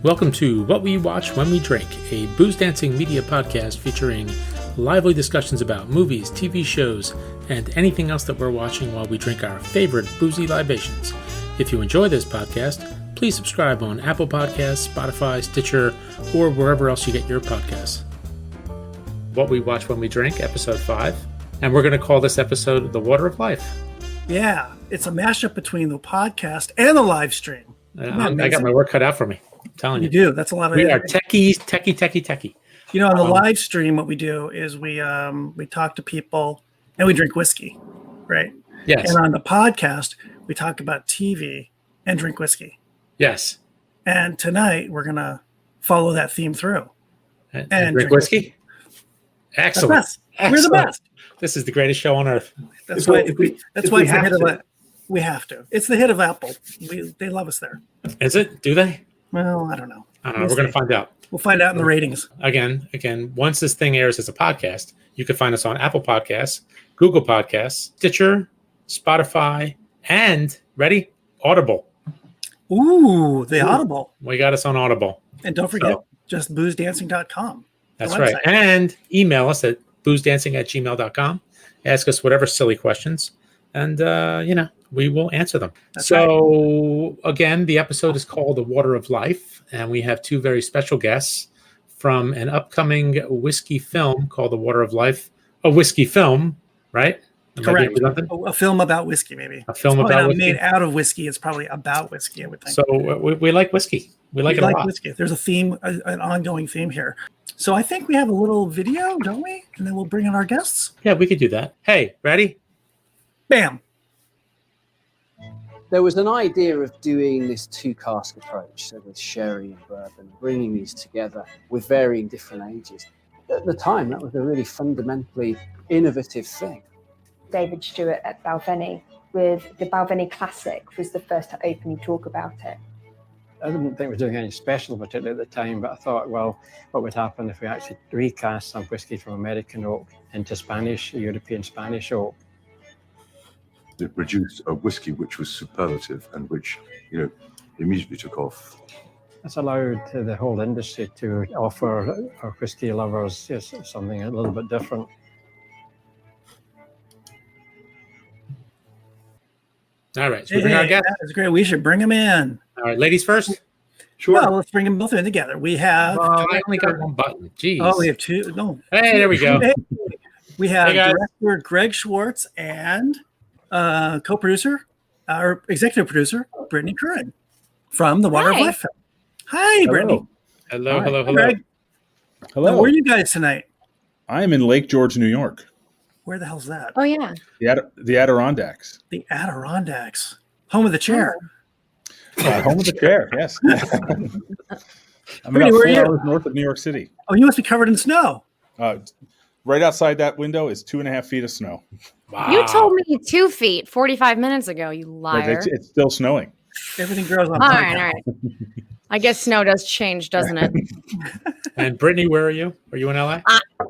Welcome to What We Watch When We Drink, a booze dancing media podcast featuring lively discussions about movies, TV shows, and anything else that we're watching while we drink our favorite boozy libations. If you enjoy this podcast, please subscribe on Apple Podcasts, Spotify, Stitcher, or wherever else you get your podcasts. What We Watch When We Drink, episode 5, and we're going to call this episode The Water of Life. Yeah, it's a mashup between the podcast and the live stream. I got my work cut out for me. I'm telling you. You do. That's a lot of. We are techie. You know, on the live stream, what we do is we talk to people and we drink whiskey, right? Yes. And on the podcast, we talk about TV and drink whiskey. Yes. And tonight we're gonna follow that theme through and drink whiskey. Excellent. We're the best. This is the greatest show on earth. That's why it's the hit of we have to. It's the hit of Apple. They love us there. Is it? Do they? Well, I don't know. We're going to find out. We'll find out in the ratings. Again, once this thing airs as a podcast, you can find us on Apple Podcasts, Google Podcasts, Stitcher, Spotify, and, ready? Audible. Ooh, Audible. We got us on Audible. And don't forget, just boozdancing.com. That's right. And email us at boozdancing@gmail.com. Ask us whatever silly questions. And, we will answer them. That's right. Again, the episode is called The Water of Life, and we have two very special guests from an upcoming whiskey film called The Water of Life. A whiskey film, right? Correct. A film about whiskey, maybe. A film about whiskey. Made out of whiskey. It's probably about whiskey, I would think. So we like whiskey. We like it a lot. Whiskey. There's a theme, an ongoing theme here. So I think we have a little video, don't we? And then we'll bring in our guests. Yeah, we could do that. Hey, ready? Bam. There was an idea of doing this two-cask approach, so with sherry and bourbon, bringing these together with varying different ages. At the time, that was a really fundamentally innovative thing. David Stewart at Balvenie with the Balvenie Classic was the first to openly talk about it. I didn't think we were doing anything special about it at the time, but I thought, well, what would happen if we actually recast some whiskey from American oak into European Spanish oak? It produced a whiskey which was superlative and which, immediately took off. It's allowed the whole industry to offer our whiskey lovers just something a little bit different. All right, so we bring our guests. That's great. We should bring them in. All right, ladies first. Sure. Well, let's bring them both in together. We have. I only got one button. Jeez. Oh, we have two. No. Hey, there we go. We have director Greg Schwartz and co-producer, our executive producer, Brittany Curran from The Water of Life film. Hi, Brittany. Hello. Greg. Hello. Now, where are you guys tonight? I am in Lake George, New York. Where the hell's that? Oh, yeah. The Adirondacks. The Adirondacks. Home of the chair. Home of the chair, yes. I'm Brittany, about where 4 are you? hours north of New York City. Oh, you must be covered in snow. Right outside that window is 2.5 feet of snow. Wow. You told me 2 feet 45 minutes ago, you liar. But it's still snowing. Everything grows on All time. right. I guess snow does change, doesn't it? And Brittany, where are you? Are you in LA?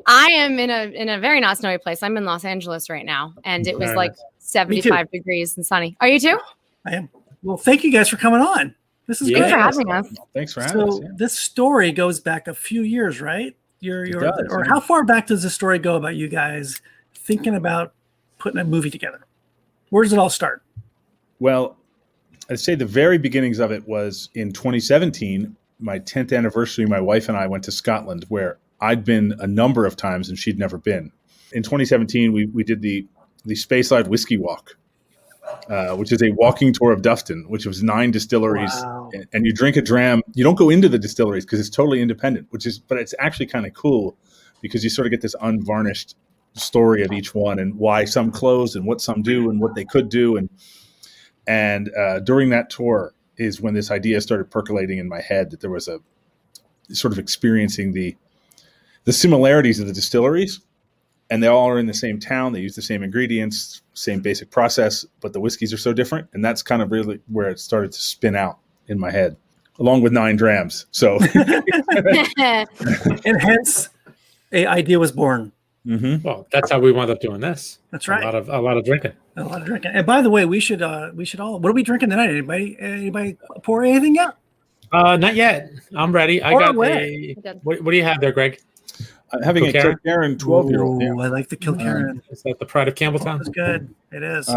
I am in a very not snowy place. I'm in Los Angeles right now, and it was Very like nice. 75 degrees and sunny. Are you too? I am. Well, thank you guys for coming on. This is Yeah. Thanks great. for having us. Thanks for having us. So Yeah. this story goes back a few years, right? How far back does the story go about you guys thinking about putting a movie together? Where does it all start? Well, I'd say the very beginnings of it was in 2017, my 10th anniversary. My wife and I went to Scotland, where I'd been a number of times and she'd never been. In 2017, we did the Speyside Whiskey Walk, which is a walking tour of Dufton, which was 9 distilleries. Wow. And you drink a dram. You don't go into the distilleries because it's totally independent, but it's actually kind of cool because you sort of get this unvarnished story of each one and why some closed and what some do and what they could do. And during that tour is when this idea started percolating in my head that there was a sort of experiencing the similarities of the distilleries, and they all are in the same town. They use the same ingredients, same basic process, but the whiskeys are so different. And that's kind of really where it started to spin out in my head, along with 9 drams. So, And hence, an idea was born. mm-hmm. Well, that's how we wound up doing this. That's right. A lot of drinking. A lot of drinking. And by the way, we should all. What are we drinking tonight? Anybody pour anything yet? Not yet. I'm ready. I Pour got away. what do you have there, Greg? Having a Kilkerran 12-year-old. Ooh, I like the Kilkerran. Is that the pride of Campbelltown? That's good. It is.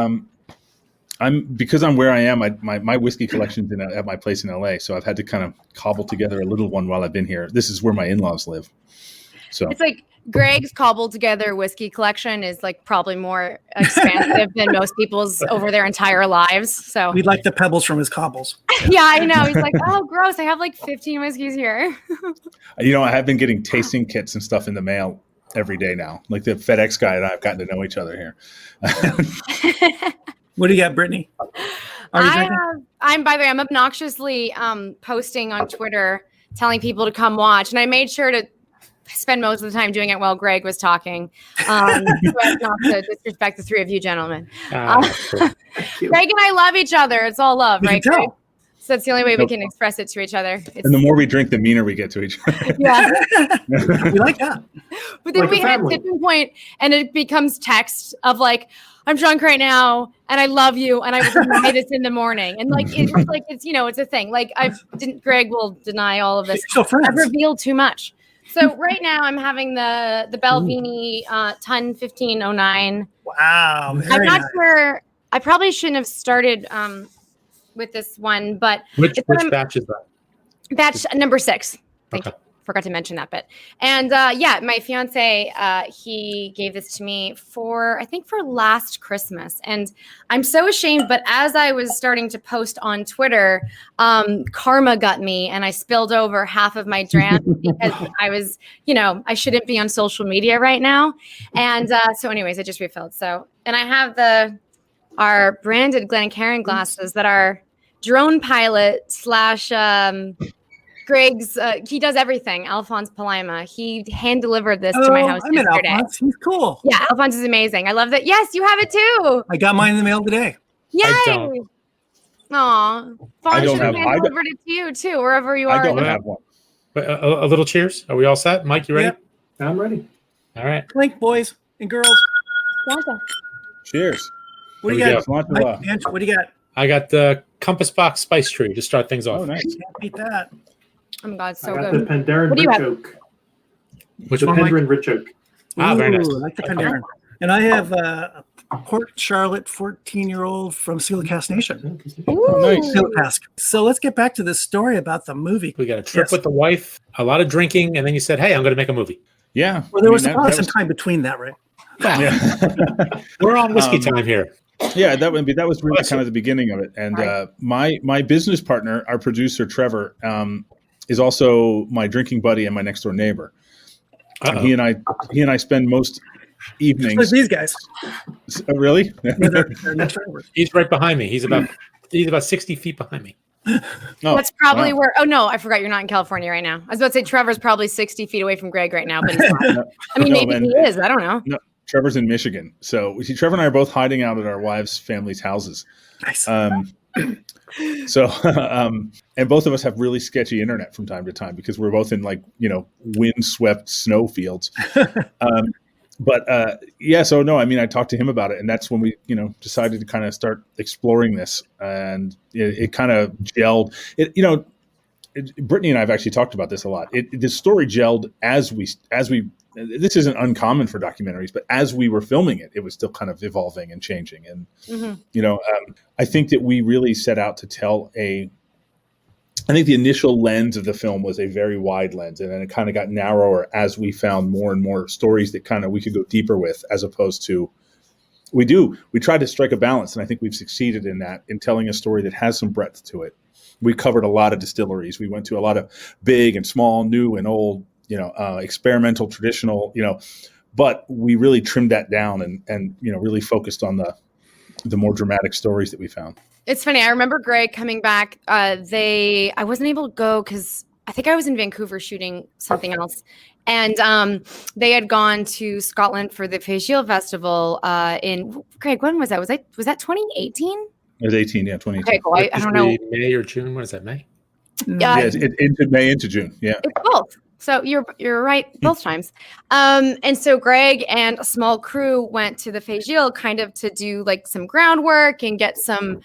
Because I'm where I am. My whiskey collection's at my place in LA, so I've had to kind of cobble together a little one while I've been here. This is where my in-laws live. So It's like Greg's cobbled together whiskey collection is like probably more expansive than most people's over their entire lives. So We'd like the pebbles from his cobbles. yeah, I know. He's like, oh, gross. I have like 15 whiskeys here. I have been getting tasting kits and stuff in the mail every day now. Like the FedEx guy and I have gotten to know each other here. What do you got, Brittany? I'm by the way, I'm obnoxiously posting on Twitter telling people to come watch, and I made sure to spend most of the time doing it while Greg was talking, so as not to disrespect the three of you gentlemen. Cool. Greg and I love each other. It's all love, We right, can Greg? tell. So that's the only way we can express it to each other. And the more we drink, the meaner we get to each other. Yeah. We like that. But then Like a we hit a family. tipping point, and it becomes text of like, I'm drunk right now, and I love you, and I will deny this in the morning. And like it's like it's it's a thing. Like Greg will deny all of this. So friends. I've revealed too much. So right now I'm having the Belvini Ton 1509. Wow. I'm Very not nice. sure. I probably shouldn't have started with this one, but Which it's what I'm- batch is that? batch number 6. Thank Okay. you. Forgot to mention that bit. And my fiance, he gave this to me for last Christmas. And I'm so ashamed, but as I was starting to post on Twitter, karma got me and I spilled over half of my dram because I was, I shouldn't be on social media right now. And so anyways, I just refilled. So, and I have our branded Glencairn glasses that are drone pilot / Greg's, he does everything. Alphonse Palima. He hand delivered this to my house I met yesterday. Alphonse. He's cool. Yeah, Alphonse is amazing. I love that. Yes, you have it too. I got mine in the mail today. Yay! don't. Aw, I Fawn don't should have have- hand delivered it to you too, wherever you are. I don't in the- have one. But a little cheers. Are we all set? Mike, you ready? Yep. I'm ready. All right. Clink, boys and girls. Cheers. What do you There got? we go. Mike, Ange, what do you got? I got the Compass Box Spice Tree to start things off. Oh, nice. Can't beat that. Oh my god, so I got good. the Penderyn What do you Rich have? Oak. Which The one, Mike? Penderyn Rich Oak. Ah, very nice. Ooh, I like the Penderyn. And I have a Port Charlotte 14-year-old from Seal Cask Nation. Ooh. Nice. Seal Cask. So let's get back to this story about the movie. We got a trip Yes. with the wife, a lot of drinking, and then you said, "Hey, I'm going to make a movie." Yeah. Well, there I was mean, probably that some was- time between that, right? Yeah. We're on whiskey Um, time here. Yeah, that was really Bless kind you. of the beginning of it. And my business partner, our producer Trevor, is also my drinking buddy and my next door neighbor. And he and I spend most Like evenings. these guys. Really? Yeah, they're next door neighbors. He's right behind me. He's about 60 feet behind me. No, That's probably wow. where. Oh no, I forgot you're not in California right now. I was about to say Trevor's probably 60 feet away from Greg right now, but he's not. I mean, No, maybe man. he is. I don't know. No, Trevor's in Michigan. So see, Trevor and I are both hiding out at our wives' families' houses. Nice. And both of us have really sketchy internet from time to time because we're both in windswept snow fields. So no, I mean, I talked to him about it, and that's when we, decided to kind of start exploring this, and it kind of gelled. Brittany and I have actually talked about this a lot. The story gelled as we. This isn't uncommon for documentaries, but as we were filming it, it was still kind of evolving and changing. And I think that we really set out to tell I think the initial lens of the film was a very wide lens, and then it kind of got narrower as we found more and more stories that kind of we could go deeper with, as opposed to we tried to strike a balance, and I think we've succeeded in that, in telling a story that has some breadth to it. We covered a lot of distilleries. We went to a lot of big and small, new and old, experimental, traditional, but we really trimmed that down and really focused on the more dramatic stories that we found. It's funny. I remember Greg coming back. I wasn't able to go because I think I was in Vancouver shooting something else. And they had gone to Scotland for the Facial Festival in Greg, when was that? Was that 2018? It was 18, yeah, 2018. Okay, cool. I don't know. May or June? What is that? May? Yeah, into May into June. Yeah. It's both. So you're right both times. And so Greg and a small crew went to the Facial kind of to do like some groundwork and get some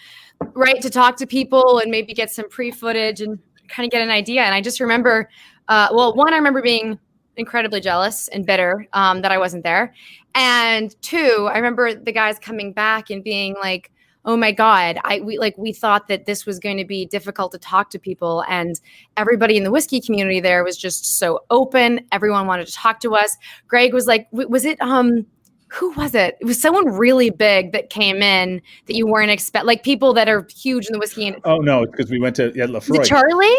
to talk to people and maybe get some pre-footage and kind of get an idea. And I just remember, one, I remember being incredibly jealous and bitter that I wasn't there. And two, I remember the guys coming back and being like, oh my God, we thought that this was going to be difficult to talk to people. And everybody in the whiskey community there was just so open. Everyone wanted to talk to us. Greg was like, was it, who was it? It was someone really big that came in that you weren't like people that are huge in the whiskey. Oh no, because we went to Lefroy. Charlie?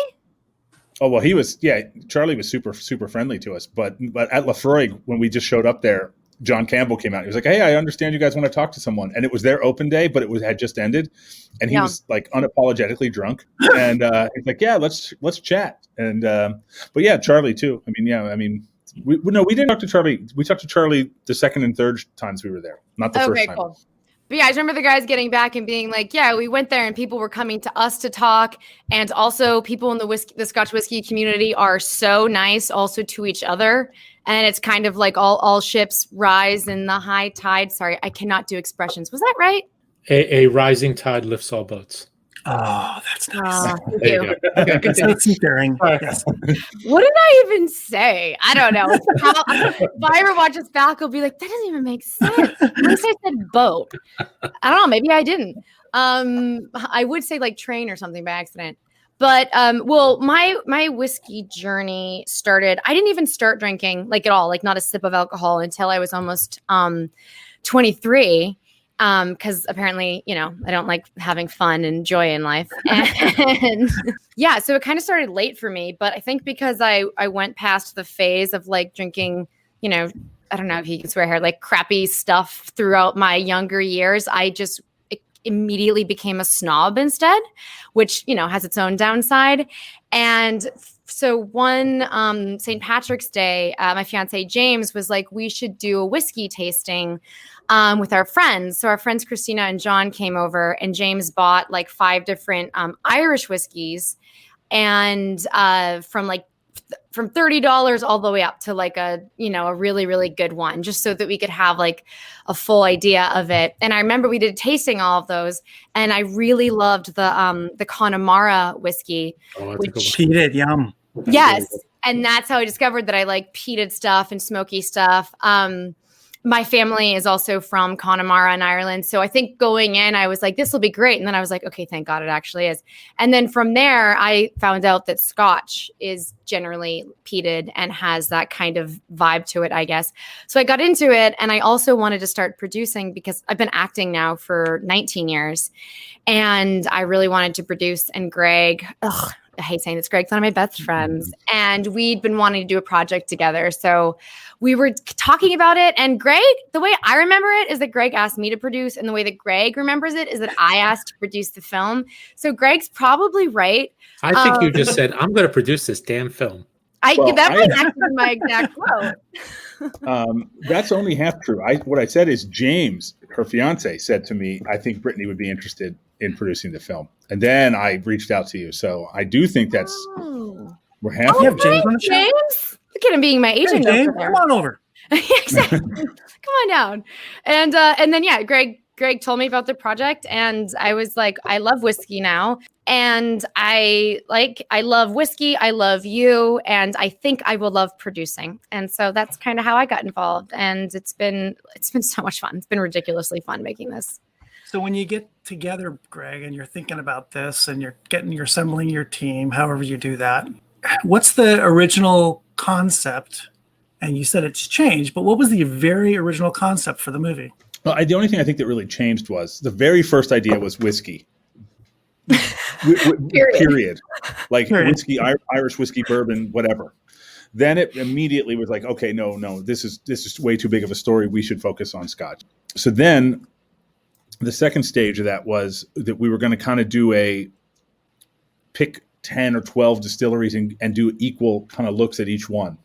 Oh, well, Charlie was super, super friendly to us. But at Lefroy, when we just showed up there, John Campbell came out. He was like, hey, I understand you guys want to talk to someone. And it was their open day, but had just ended. And he was like unapologetically drunk. And he's like, yeah, let's chat. And but yeah, Charlie too. I mean, we didn't talk to Charlie. We talked to Charlie the second and third times we were there, not the first time. Cool. But yeah, I remember the guys getting back and being like, yeah, we went there and people were coming to us to talk. And also people in the Scotch whiskey community are so nice also to each other. And it's kind of like all ships rise in the high tide. Sorry, I cannot do expressions. Was that right? A rising tide lifts all boats. Oh, that's nice. Thank you. Okay, good seafaring. Yes. What did I even say? I don't know. If I ever watch this back, I'll be like, that doesn't even make sense. At least I said boat. I don't know. Maybe I didn't. I would say like train or something by accident. But my whiskey journey started. I didn't even start drinking like at all, like not a sip of alcohol until I was almost 23. Because apparently, I don't like having fun and joy in life. And yeah, so it kind of started late for me. But I think because I went past the phase of like drinking, I don't know if you can swear here, like crappy stuff throughout my younger years, I just immediately became a snob instead, which, has its own downside. And so one St. Patrick's Day, my fiance James was like, we should do a whiskey tasting with our friends. So our friends Christina and John came over, and James bought like 5 different Irish whiskeys, and from $30 all the way up to like a really, really good one, just so that we could have like a full idea of it. And I remember we did tasting all of those, and I really loved the Connemara whiskey, which peated, yum. Yes. And that's how I discovered that I like peated stuff and smoky stuff. My family is also from Connemara in Ireland. So I think going in, I was like, this will be great. And then I was like, okay, thank God it actually is. And then from there, I found out that Scotch is generally peated and has that kind of vibe to it, I guess. So I got into it, and I also wanted to start producing because I've been acting now for 19 years. And I really wanted to produce. And Greg, I hate saying this, Greg's one of my best friends, and we'd been wanting to do a project together. So we were talking about it, and Greg, the way I remember it is that Greg asked me to produce, and the way that Greg remembers it is that I asked to produce the film. So Greg's probably right. I think you just said, I'm going to produce this damn film. That might actually be my exact quote. That's only half true. What I said is James, her fiance, said to me, I think Brittany would be interested in producing the film. And then I reached out to you. So I do think that's we're half. You have James on the show? James? Look at him being my agent. Hey, James, come on over. Exactly. Come on down. And then yeah, Greg told me about the project, and I was like, I love whiskey now. And I love whiskey. I love you. And I think I will love producing. And so that's kind of how I got involved. And it's been so much fun. It's been ridiculously fun making this. So when you get together, Greg, and you're thinking about this and you're assembling your team, however you do that, what's the original concept? And you said it's changed, but what was the very original concept for the movie? Well, the only thing I think that really changed was the very first idea was whiskey. Period. Like whiskey, Irish whiskey, bourbon, whatever. Then it immediately was like, okay, no, this is way too big of a story. We should focus on Scotch. So then the second stage of that was that we were going to kind of pick 10 or 12 distilleries and do equal kind of looks at each one.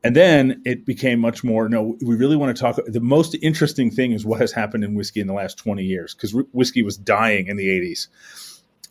And then it became much more, we really want to talk. The most interesting thing is what has happened in whiskey in the last 20 years, because whiskey was dying in the 80s.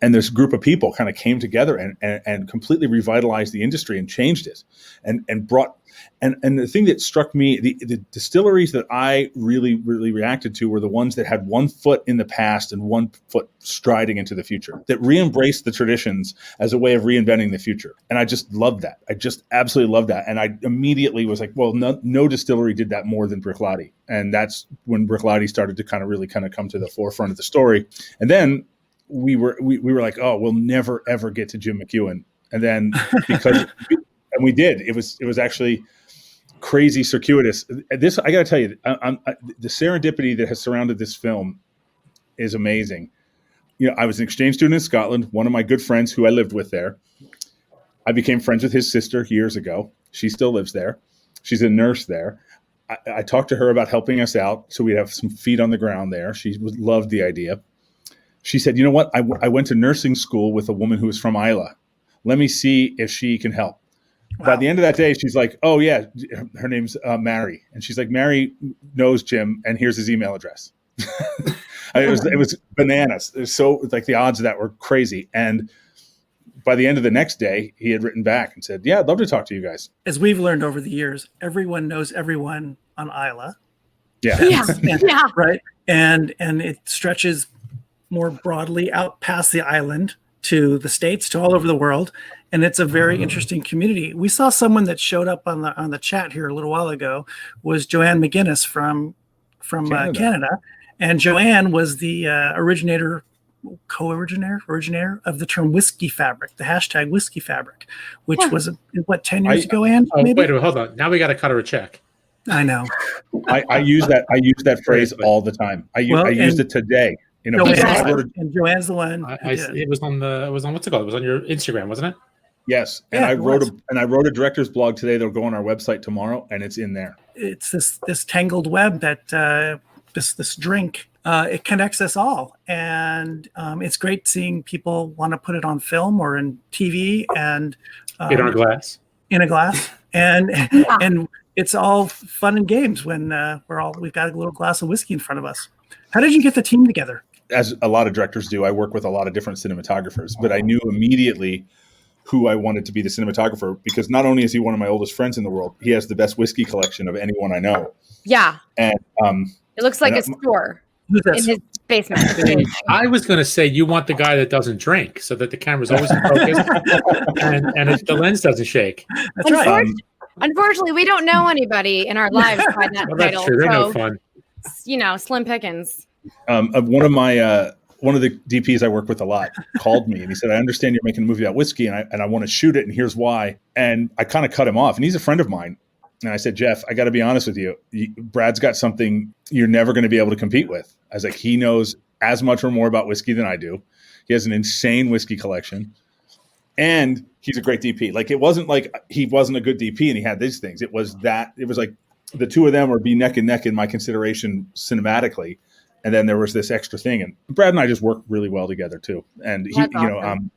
And this group of people kind of came together and completely revitalized the industry and changed it and brought, and the thing that struck me, the distilleries that I really, really reacted to were the ones that had one foot in the past and one foot striding into the future, that re-embraced the traditions as a way of reinventing the future. And I just loved that. I just absolutely loved that. And I immediately was like, well, no distillery did that more than Bruichladdich. And that's when Bruichladdich started to kind of come to the forefront of the story. And then we were like, oh, we'll never ever get to Jim McEwan, and then and we did. It was actually crazy circuitous. This, I got to tell you, the serendipity that has surrounded this film is amazing. I was an exchange student in Scotland. One of my good friends who I lived with there, I became friends with his sister years ago. She still lives there. She's a nurse there. I talked to her about helping us out so we'd have some feet on the ground there. She loved the idea. She said, you know what? I went to nursing school with a woman who was from Islay. Let me see if she can help. Wow. By the end of that day, she's like, oh, yeah, her name's Mary. And she's like, Mary knows Jim, and here's his email address. It was bananas. It was so, like, the odds of that were crazy. And by the end of the next day, he had written back and said, yeah, I'd love to talk to you guys. As we've learned over the years, everyone knows everyone on Islay. Yeah. Yeah. Right. And it stretches more broadly out past the island to the States, to all over the world. And it's a very interesting community. We saw someone that showed up on the chat here a little while ago was Joanne McGuinness from Canada. And Joanne was the originator of the term whiskey fabric, the hashtag whiskey fabric, which was, 10 years ago, Anne? Wait, hold on. Now we got to cut her a check. I know. I use that phrase all the time. I used it today. Joanne's the one. It was on what's it called? It was on your Instagram, wasn't it? Yes, and I wrote a director's blog today that'll go on our website tomorrow, and it's in there. It's this tangled web that this drink it connects us all, and it's great seeing people want to put it on film or in TV and in a glass, and it's all fun and games when we've got a little glass of whiskey in front of us. How did you get the team together? As a lot of directors do, I work with a lot of different cinematographers, but I knew immediately who I wanted to be the cinematographer because not only is he one of my oldest friends in the world, he has the best whiskey collection of anyone I know. Yeah. And it looks like a store in his basement. I was going to say you want the guy that doesn't drink so that the camera's always in focus and the lens doesn't shake. That's right. Unfortunately, we don't know anybody in our lives by that title. That's true. They're no fun. Slim pickings. One of the DPs I work with a lot called me and he said, I understand you're making a movie about whiskey and I want to shoot it and here's why. And I kind of cut him off and he's a friend of mine. And I said, Jeff, I got to be honest with you. Brad's got something you're never going to be able to compete with. I was like, he knows as much or more about whiskey than I do. He has an insane whiskey collection and he's a great DP. Like, it wasn't like he wasn't a good DP and he had these things. It was like the two of them would be neck and neck in my consideration cinematically. And then there was this extra thing. And Brad and I just work really well together too. And he, awesome.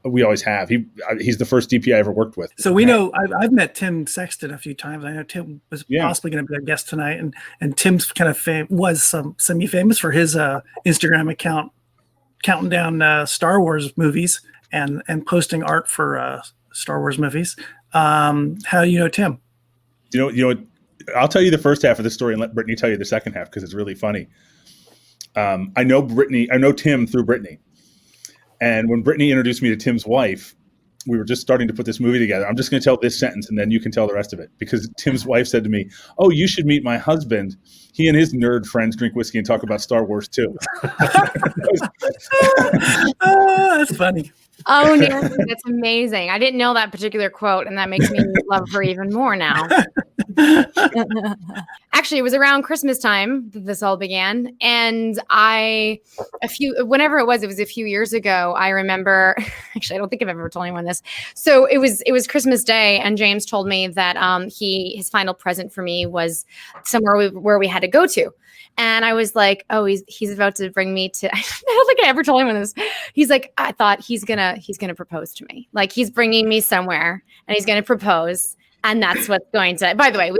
We always have. He's the first DP I ever worked with. So we know I've met Tim Sexton a few times. I know Tim was possibly going to be our guest tonight, and Tim's kind of was semi-famous for his Instagram account, counting down Star Wars movies and posting art for Star Wars movies. How do you know Tim? You know, I'll tell you the first half of the story and let Brittany tell you the second half because it's really funny. I know Tim through Brittany. And when Brittany introduced me to Tim's wife, we were just starting to put this movie together. I'm just going to tell this sentence and then you can tell the rest of it. Because Tim's wife said to me, oh, you should meet my husband. He and his nerd friends drink whiskey and talk about Star Wars too. That's funny. Oh, Nancy, that's amazing. I didn't know that particular quote, and that makes me love her even more now. Actually, it was around Christmas time that this all began, and whenever it was a few years ago. I remember. Actually, I don't think I've ever told anyone this. So it was Christmas Day, and James told me that his final present for me was somewhere where we had to go to. And I was like, oh, he's about to bring me to, I don't think I ever told anyone this. He's like, I thought he's gonna propose to me. Like, he's bringing me somewhere and he's going to propose. And that's what's going to, by the way,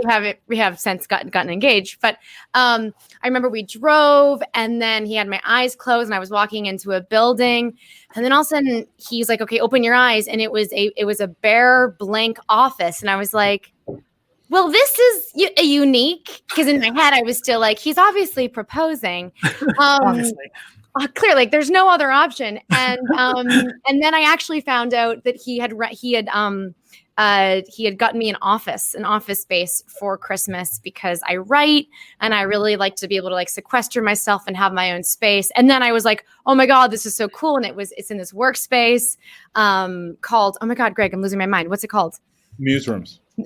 we have since gotten engaged, but I remember we drove and then he had my eyes closed and I was walking into a building and then all of a sudden he's like, okay, open your eyes. And it was a bare blank office. And I was like, well, this is unique, because in my head I was still like, he's obviously proposing. Obviously. Clear, like there's no other option. And and then I actually found out that he had gotten me an office space for Christmas, because I write and I really like to be able to like sequester myself and have my own space. And then I was like, oh my God, this is so cool. And it's in this workspace called, oh my God, Greg, I'm losing my mind. What's it called?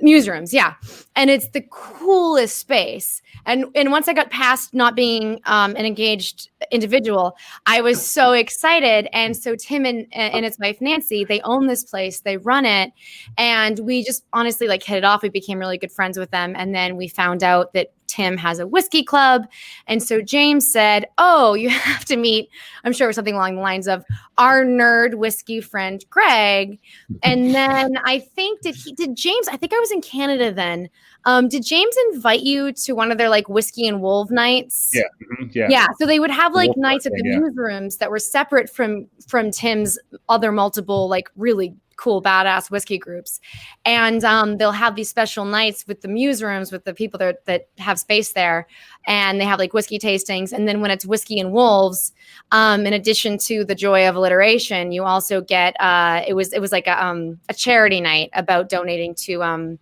Newsrooms, yeah. And it's the coolest space. And once I got past not being an engaged individual, I was so excited. And so Tim and his wife, Nancy, they own this place, they run it. And we just honestly like hit it off. We became really good friends with them. And then we found out that Tim has a whiskey club. And so James said, oh, you have to meet, I'm sure it was something along the lines of our nerd whiskey friend, Greg. And then I think, did James, I think I was in Canada then. Did James invite you to one of their like whiskey and wolf nights? Yeah. Mm-hmm. Yeah. So they would have like nights at the yeah. newsrooms that were separate from Tim's other multiple, like really cool, badass whiskey groups. And they'll have these special nights with the newsrooms, with the people that have space there. And they have like whiskey tastings. And then when it's whiskey and wolves, in addition to the joy of alliteration, you also get, it was like a charity night about donating to,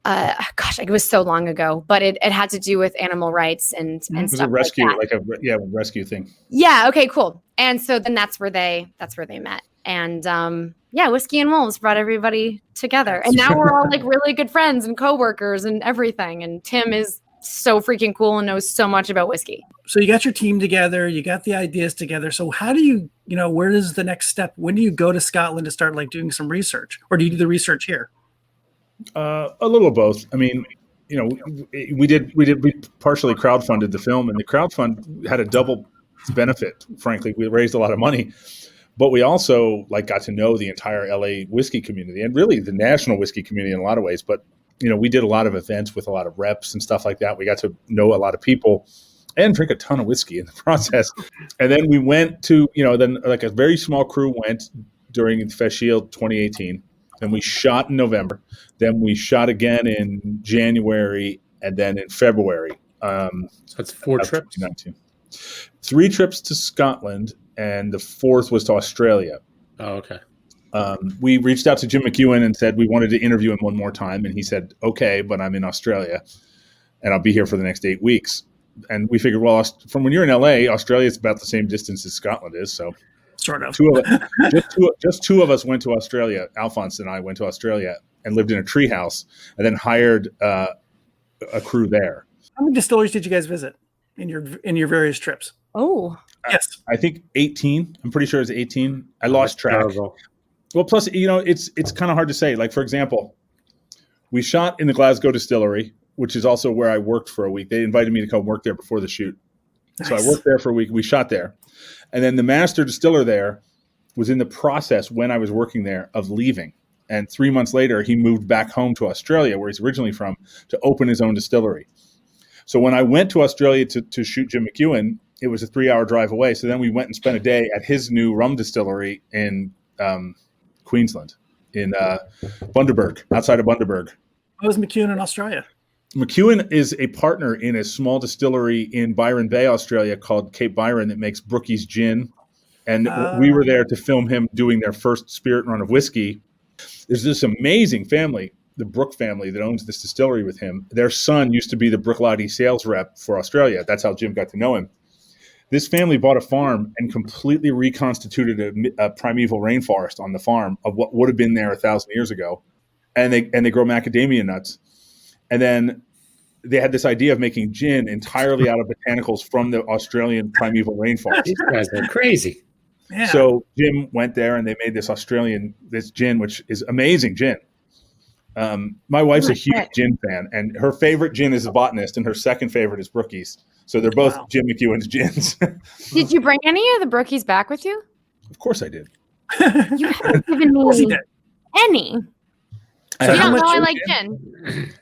gosh, it was so long ago, but it had to do with animal rights and it was stuff a rescue, like that. Rescue thing. Yeah. Okay, cool. And so then that's where they met. And Whiskey and Wolves brought everybody together. And now we're all like really good friends and coworkers and everything. And Tim is so freaking cool and knows so much about whiskey. So you got your team together, you got the ideas together. So how do you, where is the next step? When do you go to Scotland to start like doing some research, or do you do the research here? A little of both. I mean, we partially crowdfunded the film, and the crowdfund had a double benefit. Frankly, we raised a lot of money, but we also got to know the entire LA whiskey community and really the national whiskey community in a lot of ways. But we did a lot of events with a lot of reps and stuff like that. We got to know a lot of people and drink a ton of whiskey in the process. And then we went to, then like a very small crew went during Feshield 2018. Then we shot in November. Then we shot again in January, and then in February. So that's 4 trips? 3 trips to Scotland, and the 4th was to Australia. Oh, okay. We reached out to Jim McEwen and said we wanted to interview him one more time, and he said, okay, but I'm in Australia, and I'll be here for the next 8 weeks. And we figured, well, from when you're in LA, Australia is about the same distance as Scotland is, so... Sort of. Just two of us went to Australia. Alphonse and I went to Australia and lived in a treehouse, and then hired a crew there. How many distilleries did you guys visit in your various trips? Oh, yes, I think 18. I'm pretty sure it's 18. I lost track. Terrible. Well, plus it's kind of hard to say. Like, for example, we shot in the Glasgow distillery, which is also where I worked for a week. They invited me to come work there before the shoot. Nice. So I worked there for a week. We shot there. And then the master distiller there was in the process when I was working there of leaving. And 3 months later, he moved back home to Australia, where he's originally from, to open his own distillery. So when I went to Australia to shoot Jim McEwen, it was a 3-hour drive away. So then we went and spent a day at his new rum distillery in Queensland, in Bundaberg, outside of Bundaberg. How was McEwen in Australia? McEwen is a partner in a small distillery in Byron Bay, Australia, called Cape Byron, that makes Brookie's gin. And we were there to film him doing their first spirit run of whiskey. There's this amazing family, the Brook family, that owns this distillery with him. Their son used to be the Brooklady sales rep for Australia. That's how Jim got to know him. This family bought a farm and completely reconstituted a primeval rainforest on the farm of what would have been there 1,000 years ago. And they grow macadamia nuts. And then they had this idea of making gin entirely out of botanicals from the Australian primeval rainforest. These guys are crazy. Yeah. So Jim went there and they made this gin, which is amazing gin. My wife's a huge gin fan, and her favorite gin is The Botanist, and her second favorite is Brookie's. So they're both Jim McEwen's gins. Did you bring any of the Brookies back with you? Of course I did. You haven't given me any. So You how don't know much- I like gin.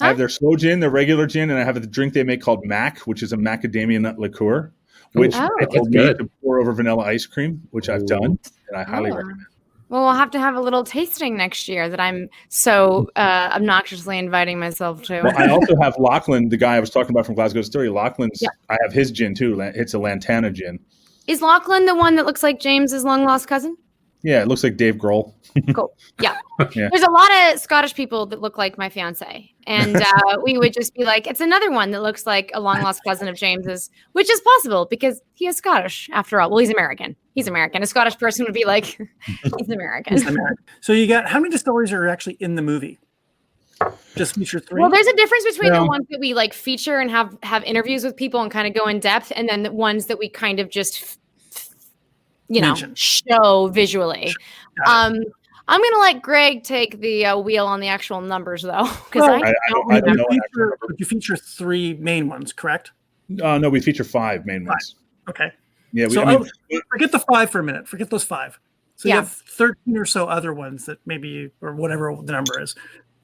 I have their slow gin, their regular gin, and I have a drink they make called Mac, which is a macadamia nut liqueur, which Oh. they told me Good. to pour over vanilla ice cream, which I've done, and I highly Oh. recommend. Well, we'll have to have a little tasting next year that I'm so obnoxiously inviting myself to. Well, I also have Lachlan, the guy I was talking about from Glasgow Distillery. Lachlan's, Yeah. I have his gin too. It's a Lantana gin. Is Lachlan the one that looks like James's long lost cousin? Yeah, it looks like Dave Grohl. Cool. Yeah. Yeah. There's a lot of Scottish people that look like my fiance. And we would just be like, it's another one that looks like a long lost cousin of James's, which is possible because he is Scottish after all. Well, he's American. He's American. A Scottish person would be like, he's American. So you got how many distilleries are actually in the movie? Just feature 3? Well, there's a difference between Yeah. the ones that we like feature and have interviews with people and kind of go in depth, and then the ones that we kind of just, Mention. show visually. Got I'm gonna let Greg take the wheel on the actual numbers though, because Well, I don't I don't remember. know. you feature 3 main ones, correct? No, we feature 5 main ones. Okay. Yeah, So I mean, forget the 5 for a minute. Forget those 5. So Yeah. you have 13 or so other ones that maybe, or whatever the number is.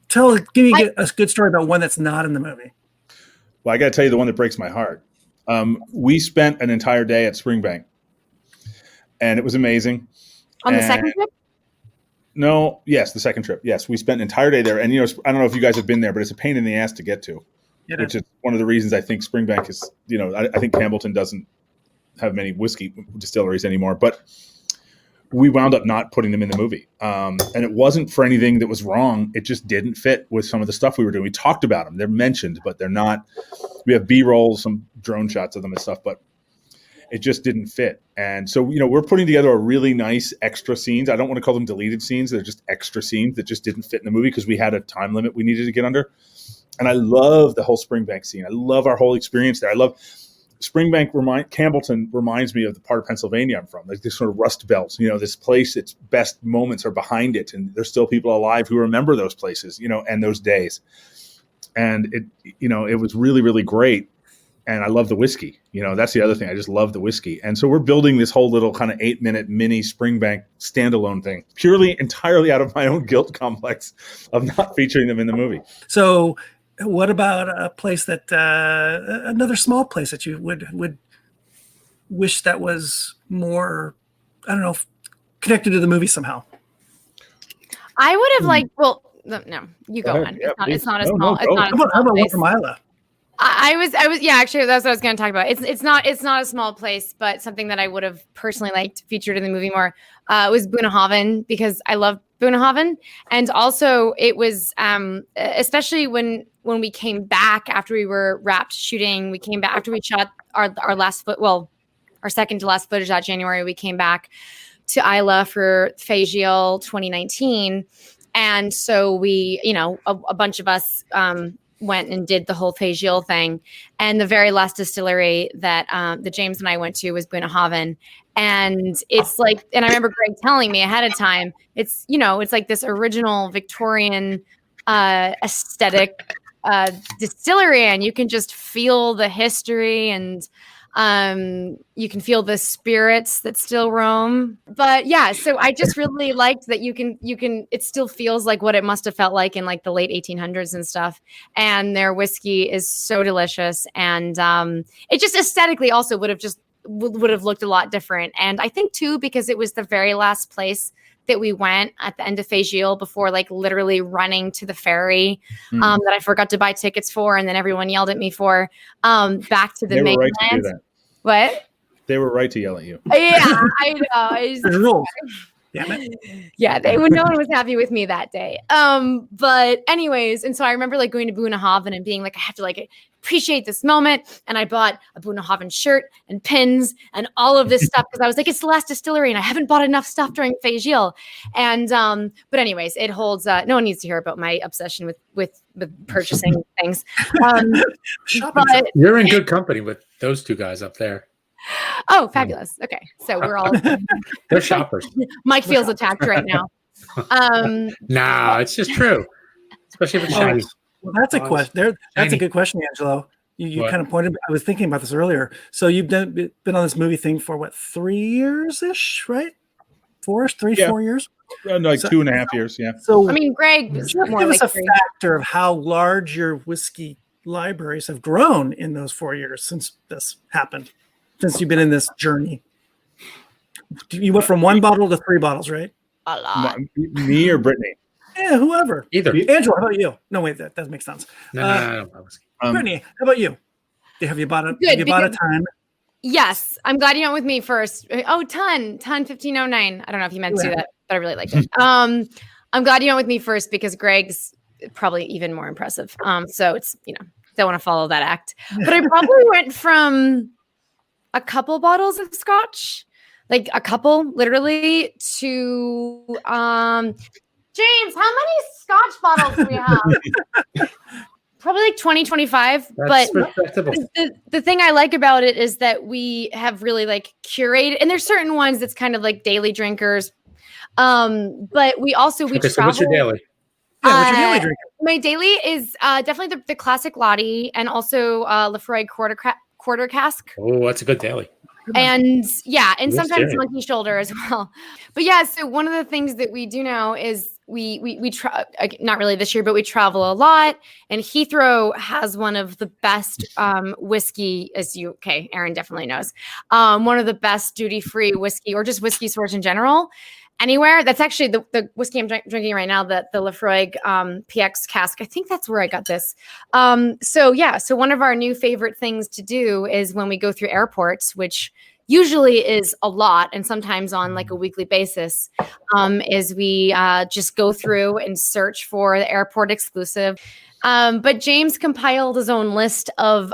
Give me a good story about one that's not in the movie. well, I got to tell you the one that breaks my heart. We spent an entire day at Springbank, and it was amazing. On the And- second trip. No, yes, the second trip. Yes, we spent an entire day there, and I don't know if you guys have been there, but it's a pain in the ass to get to, It which is. is one of the reasons I think Springbank is. I think Campbellton doesn't have many whiskey distilleries anymore, but we wound up not putting them in the movie, and it wasn't for anything that was wrong. It just didn't fit with some of the stuff we were doing. We talked about them; they're mentioned, but they're not. We have B-rolls, some drone shots of them and stuff, but it just didn't fit. And so, we're putting together a really nice extra scenes. I don't want to call them deleted scenes. They're just extra scenes that just didn't fit in the movie because we had a time limit we needed to get under. And I love the whole Springbank scene. I love our whole experience there. I love Springbank. Campbellton reminds me of the part of Pennsylvania I'm from, like this sort of Rust Belt, this place, its best moments are behind it. And there's still people alive who remember those places, and those days. And it was really, really great. And I love the whiskey. That's the other thing. I just love the whiskey. And so we're building this whole little kind of 8-minute mini Springbank standalone thing, entirely out of my own guilt complex of not featuring them in the movie. So what about a place that, another small place that you would wish that was more, I don't know, connected to the movie somehow? I would have liked. Well, no, you go Go ahead. on. Yeah, It's not a please. small. No, It's go. not a How about small one place. from Isla? I was yeah, actually that's what I was going to talk about. It's not a small place, but something that I would have personally liked featured in the movie more was Boonhaven, because I love Boonhaven, and also it was especially when we came back after we were wrapped shooting. We came back after we shot our our second to last footage that January. We came back to Isla for Fagiel 2019, and so we a bunch of us went and did the whole Fagiel thing. And the very last distillery that James and I went to was Boonhaven. And it's like, and I remember Greg telling me ahead of time, it's like this original Victorian aesthetic distillery, and you can just feel the history, and you can feel the spirits that still roam. But yeah, so I just really liked that you can it still feels like what it must have felt like in like the late 1800s and stuff. And their whiskey is so delicious, and it just aesthetically also would have looked a lot different. And I think too, because it was the very last place that we went at the end of Fagiel before like literally running to the ferry that I forgot to buy tickets for, and then everyone yelled at me for back to the They were mainland. right to do that. What? They were right to yell at you. Yeah, I know. There's rules. Damn it. Yeah, no one was happy with me that day. But anyways, and so I remember like going to Boonhaven and being like, I have to like appreciate this moment. And I bought a Boonhaven shirt and pins and all of this stuff because I was like, it's the last distillery and I haven't bought enough stuff during Fagiel. And but anyways, it holds. No one needs to hear about my obsession with purchasing things. Shopping But You're in good company with those two guys up there. oh, fabulous. Okay, so we're all. They're shoppers. Mike feels attacked right now. No, it's just true. Especially if it's shiny. Well, that's a question. That's a Shiny. good question, Angelo. You What? kind of pointed. I was thinking about this earlier. So you've been on this movie thing for what, 3 years ish, right? 4 Yeah. 4 years. Like So- 2.5 years. Yeah. So I mean, Greg was just more give like us a 3. factor of how large your whiskey libraries have grown in those 4 years since this happened, since you've been in this journey. You went from 1 bottle to 3 bottles, right? A lot. Me or Brittany? Yeah, whoever. Either. Angela, how about you? No, wait, that doesn't make sense. No, I don't buy whiskey. Brittany, how about you? Have you bought a Good, bought a because- ton? Yes, I'm glad you went with me first. Oh, ton 1509. I don't know if you meant to do that, but I really liked it. I'm glad you went with me first because Greg's probably even more impressive. So it's, don't want to follow that act. But I probably went from a couple bottles of scotch, like a couple literally, to James, how many scotch bottles do we have? Probably like 20, 25. That's But respectable. the thing I like about it is that we have really like curated, and there's certain ones that's kind of like daily drinkers. But we also, we Okay, so travel. what's your daily? Yeah, what's your daily drink? My daily is definitely the classic Lottie and also Lefroy quarter cask. Oh, that's a good daily. And yeah, and Yes, sometimes Jerry. monkey shoulder as well. But yeah, so one of the things that we do now is we try, not really this year, but we travel a lot. And Heathrow has one of the best whiskey, Aaron definitely knows, one of the best duty-free whiskey or just whiskey stores in general. Anywhere. That's actually the whiskey I'm drinking right now, the Lefroy PX cask. I think that's where I got this. So one of our new favorite things to do is when we go through airports, which usually is a lot and sometimes on like a weekly basis, is we just go through and search for the airport exclusive. But James compiled his own list of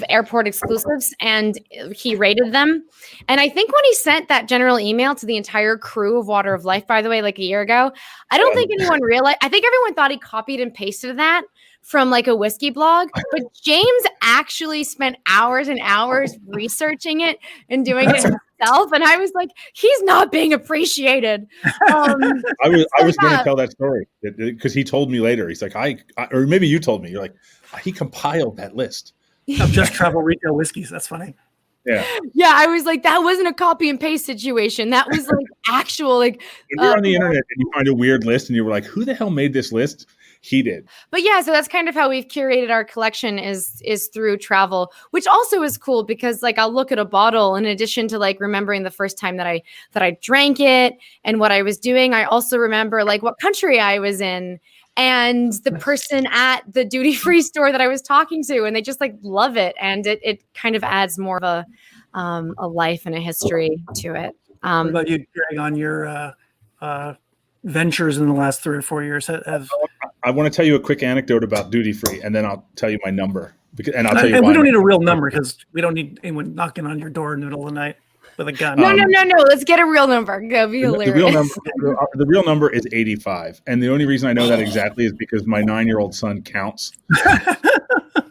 airport exclusives and he rated them. And I think when he sent that general email to the entire crew of Water of Life, by the way, like a year ago, I don't think anyone realized. I think everyone thought he copied and pasted that from like a whiskey blog, but James actually spent hours and hours researching it and doing it himself. And I was like, he's not being appreciated. I was going to tell that story because he told me later. He's like, or maybe you told me. You're like, he compiled that list of just travel retail whiskeys. That's funny. Yeah. Yeah, I was like, that wasn't a copy and paste situation. That was like actual like. When you're on the internet and you find a weird list and you were like, who the hell made this list? He did. But yeah, so that's kind of how we've curated our collection is through travel, which also is cool because like I'll look at a bottle in addition to like remembering the first time that I drank it and what I was doing. I also remember like what country I was in and the person at the duty-free store that I was talking to, and they just like love it. And it kind of adds more of a life and a history to it. What about you, Greg, on your ventures in the last 3 or 4 years? I want to tell you a quick anecdote about duty free, and then I'll tell you my number. And I'll tell you and why. we don't need a real number because we don't need anyone knocking on your door in the middle of the night with a gun. No. Let's get a real number. Go be hilarious. The real number is 85, and the only reason I know that exactly is because my 9-year-old son counts,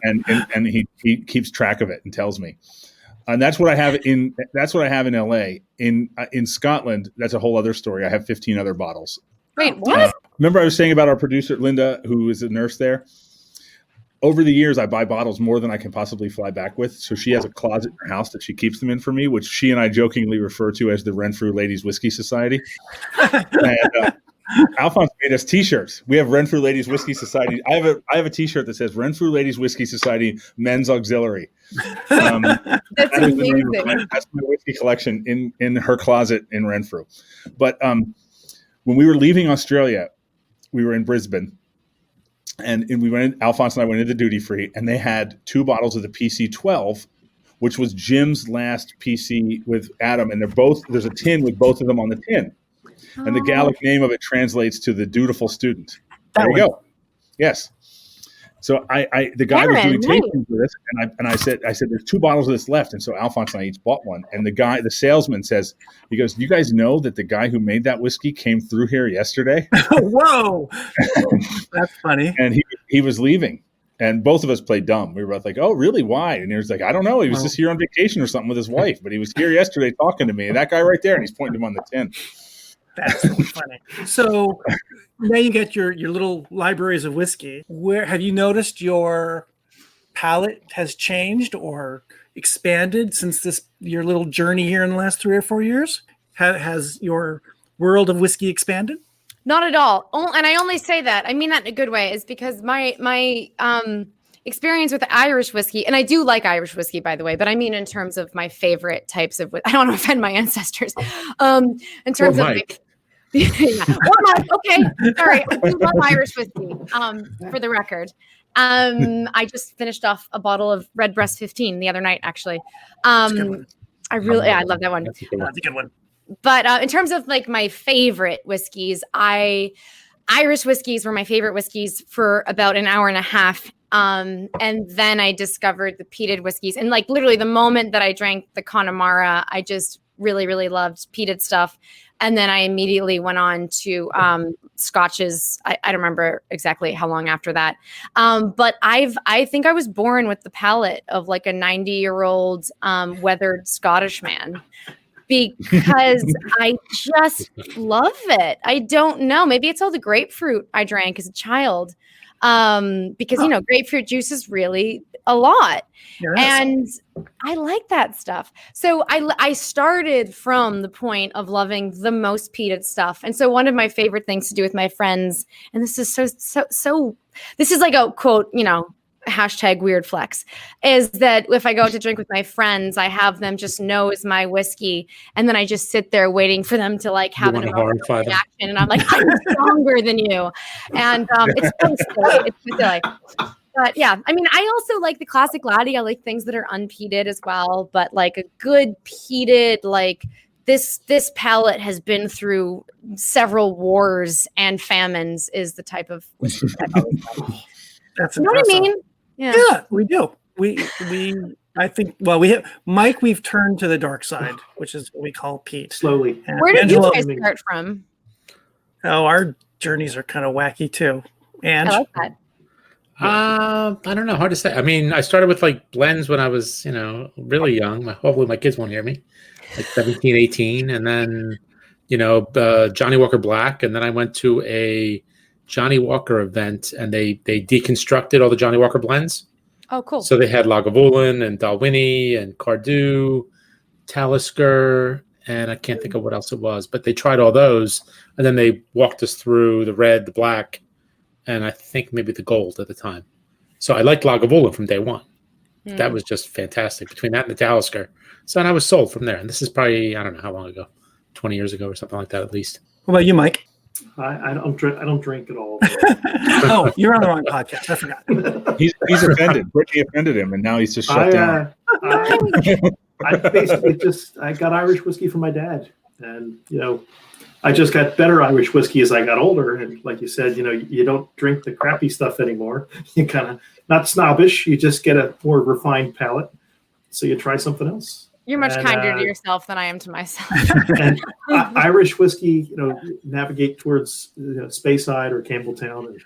and he keeps track of it and tells me. And that's what I have in LA. In Scotland, that's a whole other story. I have 15 other bottles. Wait, what? Remember I was saying about our producer Linda, who is a nurse there. Over the years, I buy bottles more than I can possibly fly back with. So she has a closet in her house that she keeps them in for me, which she and I jokingly refer to as the Renfrew Ladies Whiskey Society. And Alphonse made us T-shirts. We have Renfrew Ladies Whiskey Society. I have a T-shirt that says Renfrew Ladies Whiskey Society Men's Auxiliary. That's amazing. That's my whiskey collection in her closet in Renfrew. But when we were leaving Australia, we were in Brisbane, and we went. Alphonse and I went into duty free, and they had 2 bottles of the PC-12, which was Jim's last PC with Adam, and there's a tin with both of them on the tin. And the Gallic name of it translates to the dutiful student. There you go. Yes. So the guy was doing tasting for this, and I said there's 2 bottles of this left, and so Alphonse and I each bought one. And the salesman says, he goes, "You guys know that the guy who made that whiskey came through here yesterday?" Whoa, that's funny. And he was leaving, and both of us played dumb. We were both like, "Oh, really? Why?" And he was like, "I don't know. He was just here on vacation or something with his wife, but he was here yesterday talking to me." And that guy right there, and he's pointing him on the tin. That's really funny. So now you get your little libraries of whiskey. Where have you noticed your palate has changed or expanded since your little journey here in the last 3 or 4 years? Has your world of whiskey expanded? Not at all. And I only say that, I mean that in a good way, is because my experience with Irish whiskey, and I do like Irish whiskey, by the way, but I mean in terms of my favorite types of, I don't want to offend my ancestors. In terms of Mike. yeah. Or Mike, okay, sorry, I do love Irish whiskey, for the record. I just finished off a bottle of Redbreast 15 the other night, actually. I love that one. That's a good one. But in terms of like my favorite whiskeys, Irish whiskeys were my favorite whiskeys for about an hour and a half. And then I discovered the peated whiskeys. And like literally the moment that I drank the Connemara, I just really, really loved peated stuff. And then I immediately went on to scotches. I don't remember exactly how long after that. But I think I was born with the palate of like a 90-year-old weathered Scottish man. Because I just love it. I don't know. Maybe it's all the grapefruit I drank as a child. Because, grapefruit juice is really a lot. And I like that stuff. So I started from the point of loving the most peated stuff. And so one of my favorite things to do with my friends, and this is so this is like a quote, hashtag weird flex, is that if I go out to drink with my friends, I have them just nose my whiskey, and then I just sit there waiting for them to like have an emotional reaction, and I'm like, I'm stronger than you, and it's so silly. It's so silly. But yeah, I mean, I also like the classic laddie. I like things that are unpeated as well, but like a good peated, like this palate has been through several wars and famines is the type of whiskey that I always like. That's you know what I mean? Yeah, we do. I think, well, we have Mike, we've turned to the dark side, which is what we call Pete. Slowly. And where did Angela, you guys start from? Oh, our journeys are kind of wacky too. And I like that. I don't know. Hard to say. I mean, I started with like blends when I was, really young. Hopefully my kids won't hear me. Like 17, 18. And then, Johnny Walker Black. And then I went to a Johnny Walker event, and they deconstructed all the Johnny Walker blends. Oh, cool. So they had Lagavulin and Dalwhinnie and Cardew, Talisker, and I can't think of what else it was, but they tried all those, and then they walked us through the red, the black, and I think maybe the gold at the time. So I liked Lagavulin from day one. That was just fantastic between that and the Talisker. So and I was sold from there. And this is probably, I don't know how long ago, 20 years ago or something like that at least. What about you, Mike? I don't drink at all. Oh, you're on the wrong podcast. I forgot. He's offended. Brittany offended him, and now he's just shut down. I basically I got Irish whiskey from my dad, and I just got better Irish whiskey as I got older. And like you said, you don't drink the crappy stuff anymore. You kind of not snobbish. You just get a more refined palate, so you try something else. You're much kinder to yourself than I am to myself. And Irish whiskey, navigate towards Speyside or Campbelltown, and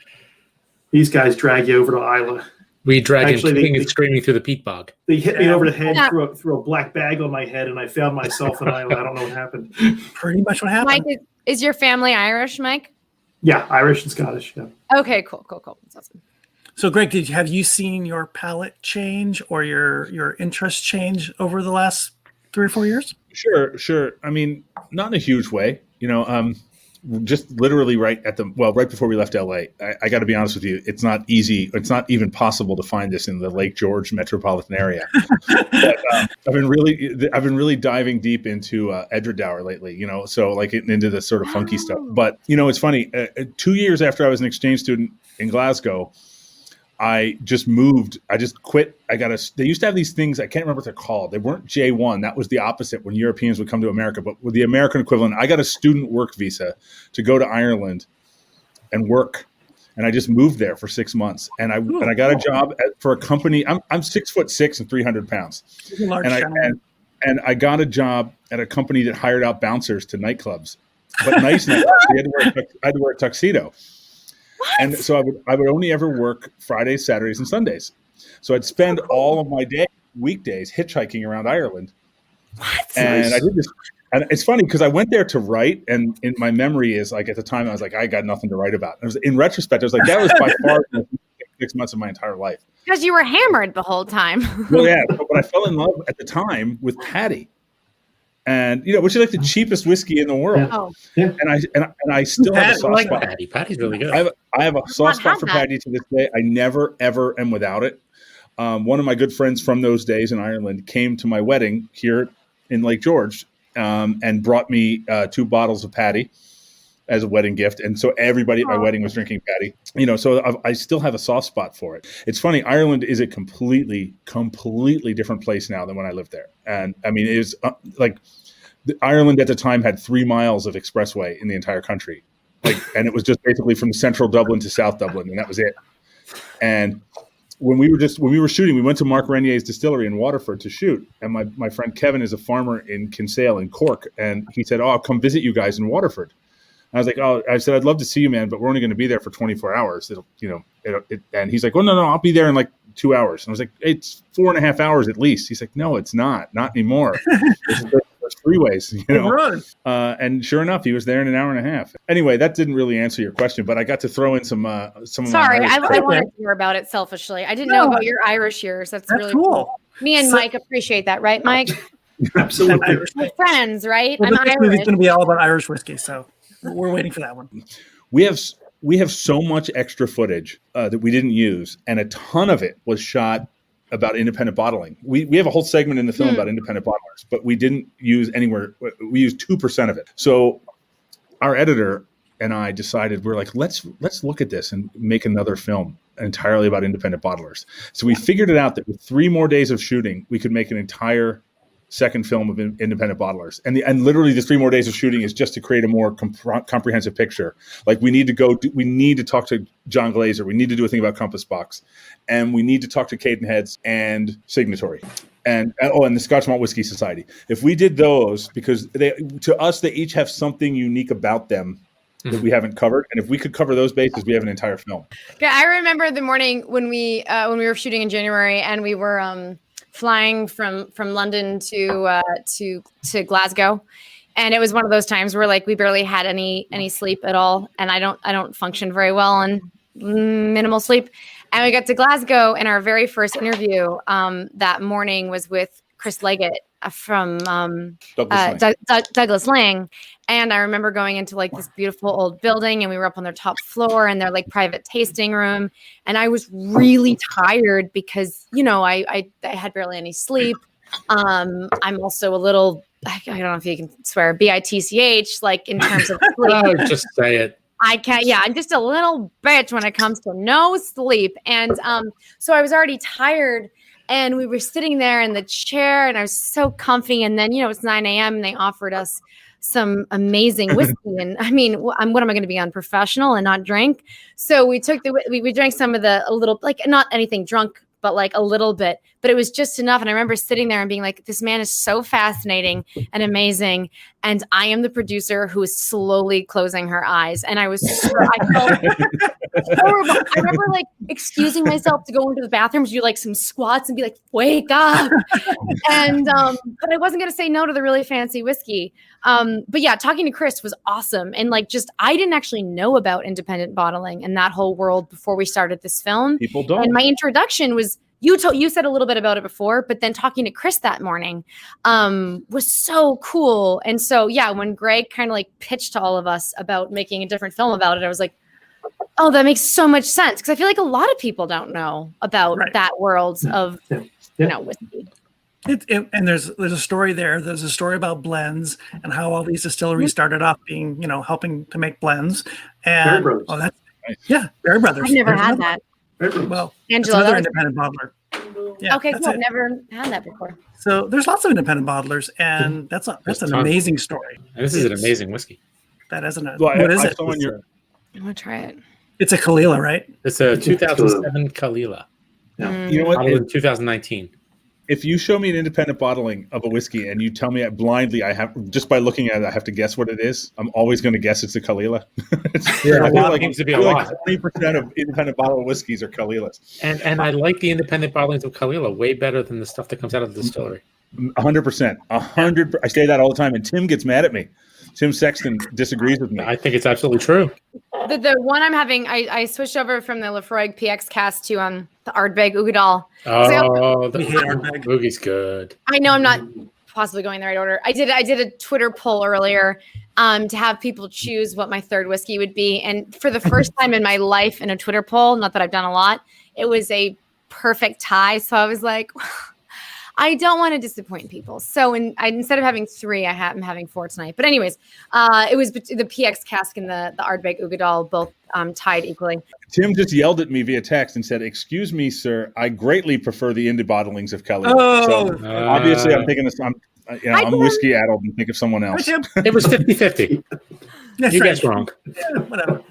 these guys drag you over to Islay. We drag him kicking and screaming through the peat bog. They hit me over the head, threw a black bag on my head, and I found myself in Islay. I don't know what happened. Pretty much what happened. Mike, is your family Irish, Mike? Yeah, Irish and Scottish. Yeah. Okay, cool. That's awesome. So, Greg, have you seen your palate change or your interest change over the last 3 or 4 years? Sure. I mean, not in a huge way. Just literally right before we left LA. I got to be honest with you, it's not easy. It's not even possible to find this in the Lake George metropolitan area. But, I've been really diving deep into Edredauer lately. So like into the sort of funky stuff. But it's funny. 2 years after I was an exchange student in Glasgow, I just moved. I just quit. They used to have these things. I can't remember what they're called. They weren't J1. That was the opposite when Europeans would come to America. But with the American equivalent, I got a student work visa to go to Ireland and work. And I just moved there for 6 months. And I got a job for a company. I'm 6'6" and 300 pounds. And I got a job at a company that hired out bouncers to nightclubs. But nice nightclubs. I had to wear a tuxedo. What? And so I would only ever work Fridays, Saturdays, and Sundays. So I'd spend all of my weekdays hitchhiking around Ireland. What? And I did this. And it's funny because I went there to write, and in my memory is like at the time I was like, I got nothing to write about. In retrospect, I was like, that was by far the 6 months of my entire life. Because you were hammered the whole time. Well, yeah, but I fell in love at the time with Patty. and which is like the cheapest whiskey in the world. Oh, Yeah. And I still have a soft spot. Patty. Patty's really good. I have a soft spot for that. Patty to this day. I never ever am without it. One of my good friends from those days in Ireland came to my wedding here in Lake George and brought me 2 bottles of Patty as a wedding gift. And so everybody at my wedding was drinking Patty, so I still have a soft spot for it. It's funny. Ireland is a completely different place now than when I lived there. And I mean, it was Ireland at the time had 3 miles of expressway in the entire country. And it was just basically from central Dublin to South Dublin. And that was it. And when we were shooting, we went to Mark Renier's distillery in Waterford to shoot. And my friend Kevin is a farmer in Kinsale in Cork. And he said, I'll come visit you guys in Waterford. I was like, I said, I'd love to see you, man, but we're only going to be there for 24 hours. And he's like, well, no, I'll be there in like 2 hours. And I was like, it's 4.5 hours at least. He's like, no, it's not anymore. There's freeways, and sure enough, he was there in an hour and a half. Anyway, that didn't really answer your question, but I got to throw in some. Sorry, I wanted to hear about it selfishly. I didn't know about your Irish years. That's really cool. Me and Mike appreciate that, right, Mike? Absolutely. We're friends, right? Well, I'm this movie's Irish. going to be all about Irish whiskey, so we're waiting for that one. We have so much extra footage that we didn't use, and a ton of it was shot about independent bottling. We have a whole segment in the film about independent bottlers, but we didn't use anywhere. We used 2% of it. So our editor and I decided, we're like, let's look at this and make another film entirely about independent bottlers. So we figured it out that with 3 more days of shooting, we could make an entire second film of independent bottlers. And literally the 3 more days of shooting is just to create a more comprehensive picture. Like we need to talk to John Glazer. We need to do a thing about Compass Box. And we need to talk to Cadenheads and Signatory. And the Scotch Malt Whiskey Society. If we did those, because to us, they each have something unique about them that we haven't covered. And if we could cover those bases, we have an entire film. Yeah, I remember the morning when we were shooting in January and we were flying from London to Glasgow, and it was one of those times where like we barely had any sleep at all, and I don't function very well on minimal sleep. And we got to Glasgow, and our very first interview that morning was with Chris Leggett from Douglas Lang. And I remember going into like this beautiful old building, and we were up on their top floor and their like private tasting room. And I was really tired because, I had barely any sleep. I'm also a little, I don't know if you can swear, bitch, like in terms of sleep. Oh, just say it. I can't. Yeah, I'm just a little bitch when it comes to no sleep. And so I was already tired, and we were sitting there in the chair, and I was so comfy. And then, it's 9 a.m. and they offered us some amazing whiskey. And I mean, what am I going to be, unprofessional and not drink? So we took we drank some of a little, like not anything drunk, but like a little bit, but it was just enough. And I remember sitting there and being like, this man is so fascinating and amazing. And I am the producer who is slowly closing her eyes. And I felt horrible. I remember like excusing myself to go into the bathroom to do like some squats and be like, wake up. And, but I wasn't going to say no to the really fancy whiskey. But yeah, talking to Chris was awesome. And like, I didn't actually know about independent bottling and that whole world before we started this film. People don't. And my introduction was, you said a little bit about it before, but then talking to Chris that morning was so cool. And so, yeah, when Greg kind of like pitched to all of us about making a different film about it, I was like, oh, that makes so much sense. Because I feel like a lot of people don't know about that world of, whiskey. And there's a story there. There's a story about blends and how all these distilleries started off being, helping to make blends. And Berry Brothers. Berry Brothers. I've never had that. Well, Angela, another independent bottler. Yeah, okay, cool. I've never had that before. So there's lots of independent bottlers, and that's an amazing story. And this is an amazing whiskey. That isn't it. Well, what is it? I want to try it. It's a Kalila, right? It's a 2007 Kalila. Yeah. You know what? In 2019. If you show me an independent bottling of a whiskey and you tell me blindly, I have just by looking at it, I have to guess what it is. I'm always going to guess it's a Kalila. I feel like seems to be a lot. 20% of independent bottled whiskeys are Kalilas. And I like the independent bottlings of Kalila way better than the stuff that comes out of the distillery. 100%. 100%. I say that all the time, and Tim gets mad at me. Tim Sexton disagrees with me. I think it's absolutely true. The one I'm having, I switched over from the Lafroig PX cast to the Ardbeg Ugadal. Oh, the Boogie's good. I know I'm not possibly going in the right order. I did a Twitter poll earlier to have people choose what my third whiskey would be. And for the first time in my life in a Twitter poll, not that I've done a lot, it was a perfect tie. So I was like, I don't want to disappoint people. So instead of having 3, I'm having 4 tonight. But anyways, it was the PX cask and the Ardbeg Ugadal both tied equally. Tim just yelled at me via text and said, "Excuse me, sir. I greatly prefer the indie bottlings of Kelly." Oh. So obviously, I'm thinking I'm whiskey addled and think of someone else. It was 50-50. You guys wrong. Yeah, whatever.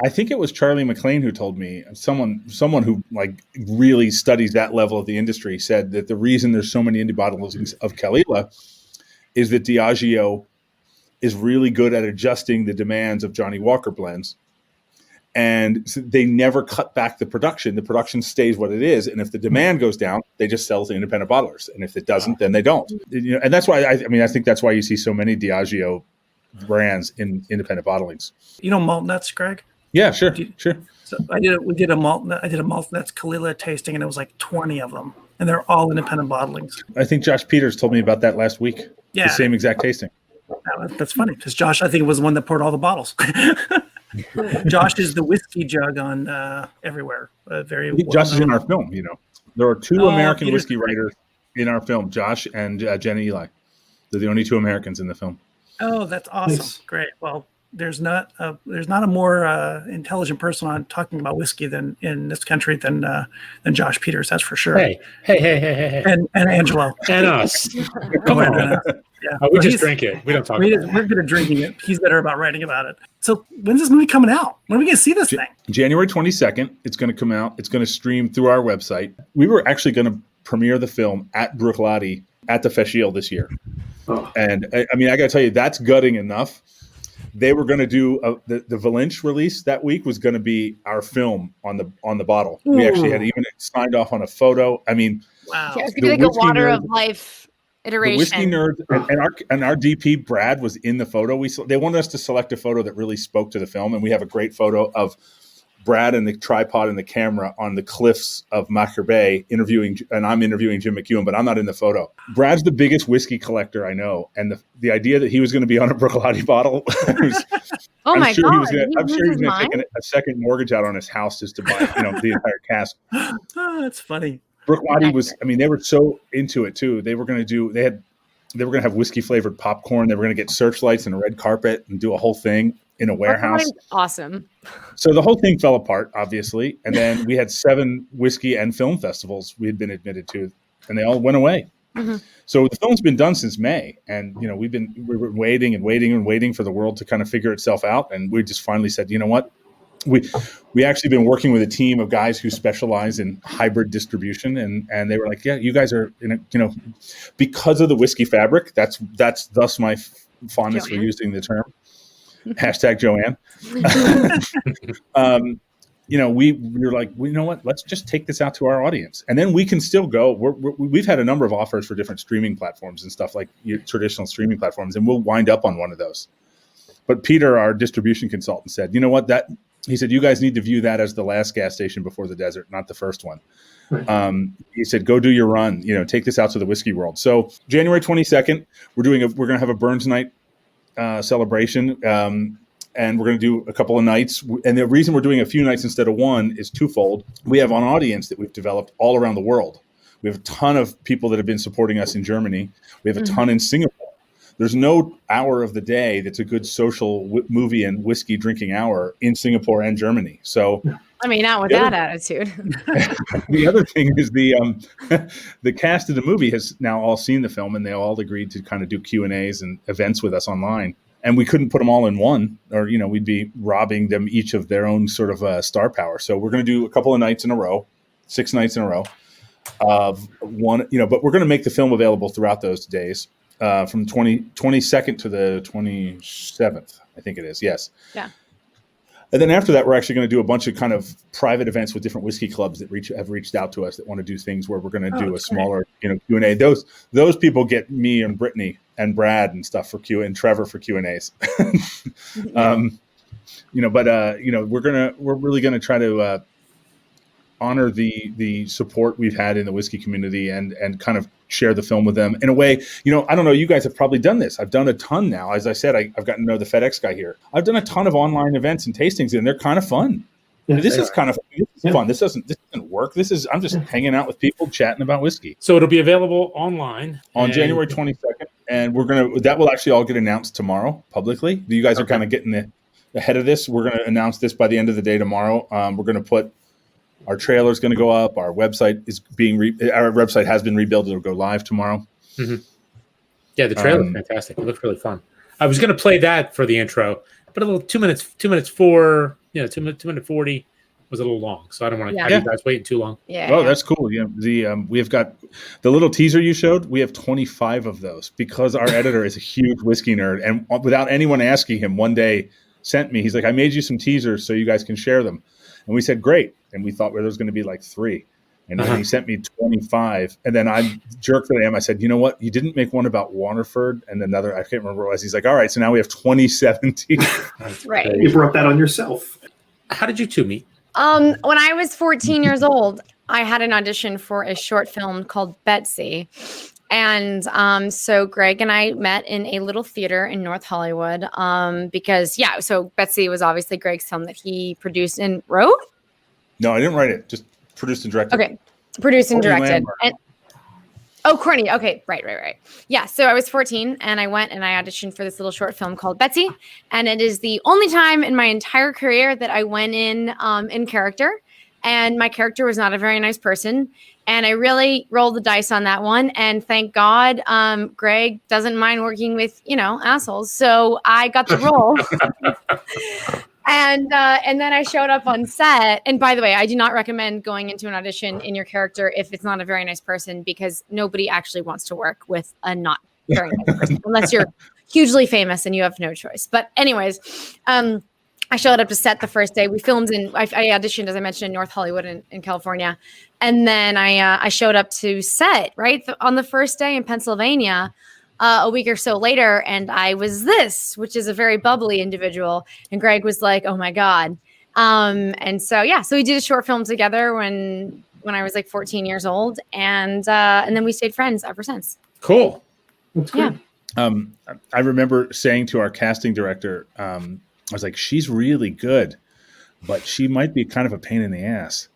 I think it was Charlie McLean who told me, someone who like really studies that level of the industry, said that the reason there's so many indie bottlings of Kalila is that Diageo is really good at adjusting the demands of Johnny Walker blends. And so they never cut back the production. The production stays what it is. And if the demand goes down, they just sell to independent bottlers. And if it doesn't, then they don't. And that's why, I think that's why you see so many Diageo brands in independent bottlings. You know malt nuts, Greg? Yeah, sure. So I did a malt nuts Kalila tasting, and it was like 20 of them, and they're all independent bottlings. I think Josh Peters told me about that last week. Yeah, the same exact tasting. That's funny because Josh, I think, was the one that poured all the bottles. Josh is the whiskey jug on everywhere. Josh is in our film. There are 2 American whiskey writers in our film, Josh and Jenna Eli. They're the only 2 Americans in the film. Oh, that's awesome! Nice. Great. Well, there's not a more intelligent person on talking about whiskey than in this country than Josh Peters. That's for sure. Hey. And Angelo and us. Come on. Yeah, we just drink it. We don't talk. We're good at drinking it. He's better about writing about it. So when's this movie coming out? When are we going to see this thing? January 22nd. It's going to come out. It's going to stream through our website. We were actually going to premiere the film at Bruichladdich at the Feshiel this year. Oh. And I got to tell you, that's gutting enough. They were going to do the Valinch release that week was going to be our film on the bottle. Ooh. We actually had even signed off on a photo. Wow. Yeah, it's going to be like a water of life iteration. The whiskey nerds and our DP Brad was in the photo. They wanted us to select a photo that really spoke to the film, and we have a great photo of Brad and the tripod and the camera on the cliffs of Macher Bay and I'm interviewing Jim McEwen, but I'm not in the photo. Brad's the biggest whiskey collector I know, and the idea that he was going to be on a Bruichladdich bottle I'm sure he was going to take a second mortgage out on his house just to buy the entire cask. Oh, that's funny. Bruichladdich was, they were so into it too. They were going to have whiskey flavored popcorn. They were going to get searchlights and a red carpet and do a whole thing in a warehouse. Awesome. So the whole thing fell apart, obviously. And then we had 7 whiskey and film festivals we had been admitted to, and they all went away. Mm-hmm. So the film's been done since May. And, we were waiting and waiting and waiting for the world to kind of figure itself out. And we just finally said, you know what? We actually been working with a team of guys who specialize in hybrid distribution. And they were like, yeah, you guys are, because of the whiskey fabric, that's thus my fondness for using the term. Hashtag Joanne. We were like, well, you know what? Let's just take this out to our audience, and then we can still go. We've had a number of offers for different streaming platforms and stuff like traditional streaming platforms, and we'll wind up on one of those. But Peter, our distribution consultant, said, you know what? He said, you guys need to view that as the last gas station before the desert, not the first one. He said, go do your run. Take this out to the whiskey world. So January 22nd, we're going to have a Burns night celebration, and we're going to do a couple of nights. And the reason we're doing a few nights instead of one is twofold. We have an audience that we've developed all around the world. We have a ton of people that have been supporting us in Germany. We have a ton in Singapore. There's no hour of the day that's a good social movie and whiskey drinking hour in Singapore and Germany. So, not with that attitude. The other thing is the cast of the movie has now all seen the film, and they all agreed to kind of do Q&As and events with us online. And we couldn't put them all in one, or we'd be robbing them each of their own sort of star power. So we're going to do a couple of nights in a row, 6 nights in a row of one. But we're going to make the film available throughout those days. From 22nd to the 27th, I think it is. Yes. Yeah. And then after that, we're actually going to do a bunch of kind of private events with different whiskey clubs that have reached out to us that want to do things where we're going to do a smaller, Q&A. Those people get me and Brittany and Brad and stuff for and Trevor for Q&As. We're really going to try to honor the support we've had in the whiskey community and kind of share the film with them in a way. I don't know, you guys have probably done this. I've done a ton now. As I said, I've gotten to know the FedEx guy here. I've done a ton of online events and tastings, and they're kind of fun. Yeah, this is kind of fun. This doesn't work. I'm just hanging out with people chatting about whiskey. So it'll be available online on January 22nd, and that will actually all get announced tomorrow publicly. You guys are kind of getting ahead of this. We're going to announce this by the end of the day tomorrow. We're going to put our trailer is going to go up. Our website is our website has been rebuilt. It'll go live tomorrow. Mm-hmm. Yeah, the trailer is fantastic. It looks really fun. I was going to play that for the intro, but a little 2 minutes 2:40 was a little long, so I don't want to have you guys waiting too long. Yeah. Oh, that's cool. Yeah, we've got the little teaser you showed. We have 25 of those because our editor is a huge whiskey nerd, and without anyone asking him, one day sent me. He's like, "I made you some teasers so you guys can share them," and we said, "Great." And we thought there was going to be like 3, and then he sent me 25, and then I jerked that I am. I said, "You know what? You didn't make one about Waterford and another. I can't remember what it was." He's like, "All right, so now we have 27 teasers." Right. You brought that on yourself. How did you two meet? When I was 14 years old, I had an audition for a short film called Betsy. And so Greg and I met in a little theater in North Hollywood because, so Betsy was obviously Greg's film that he produced and wrote. No, I didn't write it. Just produced and directed. Okay. Produced and directed. Courtney. Okay. Right. Yeah. So I was 14 and I went and I auditioned for this little short film called Betsy. And it is the only time in my entire career that I went in character. And my character was not a very nice person. And I really rolled the dice on that one. And thank God, Greg doesn't mind working with, assholes. So I got the role. And then I showed up on set. And by the way, I do not recommend going into an audition in your character if it's not a very nice person, because nobody actually wants to work with a not very nice person unless you're hugely famous and you have no choice. But anyways, I showed up to set the first day. We filmed I auditioned, as I mentioned, in North Hollywood in California. And then I showed up to set on the first day in Pennsylvania. A week or so later, and I was which is a very bubbly individual. And Greg was like, "Oh my God." And so we did a short film together when I was like 14 years old. And then we stayed friends ever since. Cool. That's great. I remember saying to our casting director, I was like, "She's really good, but she might be kind of a pain in the ass."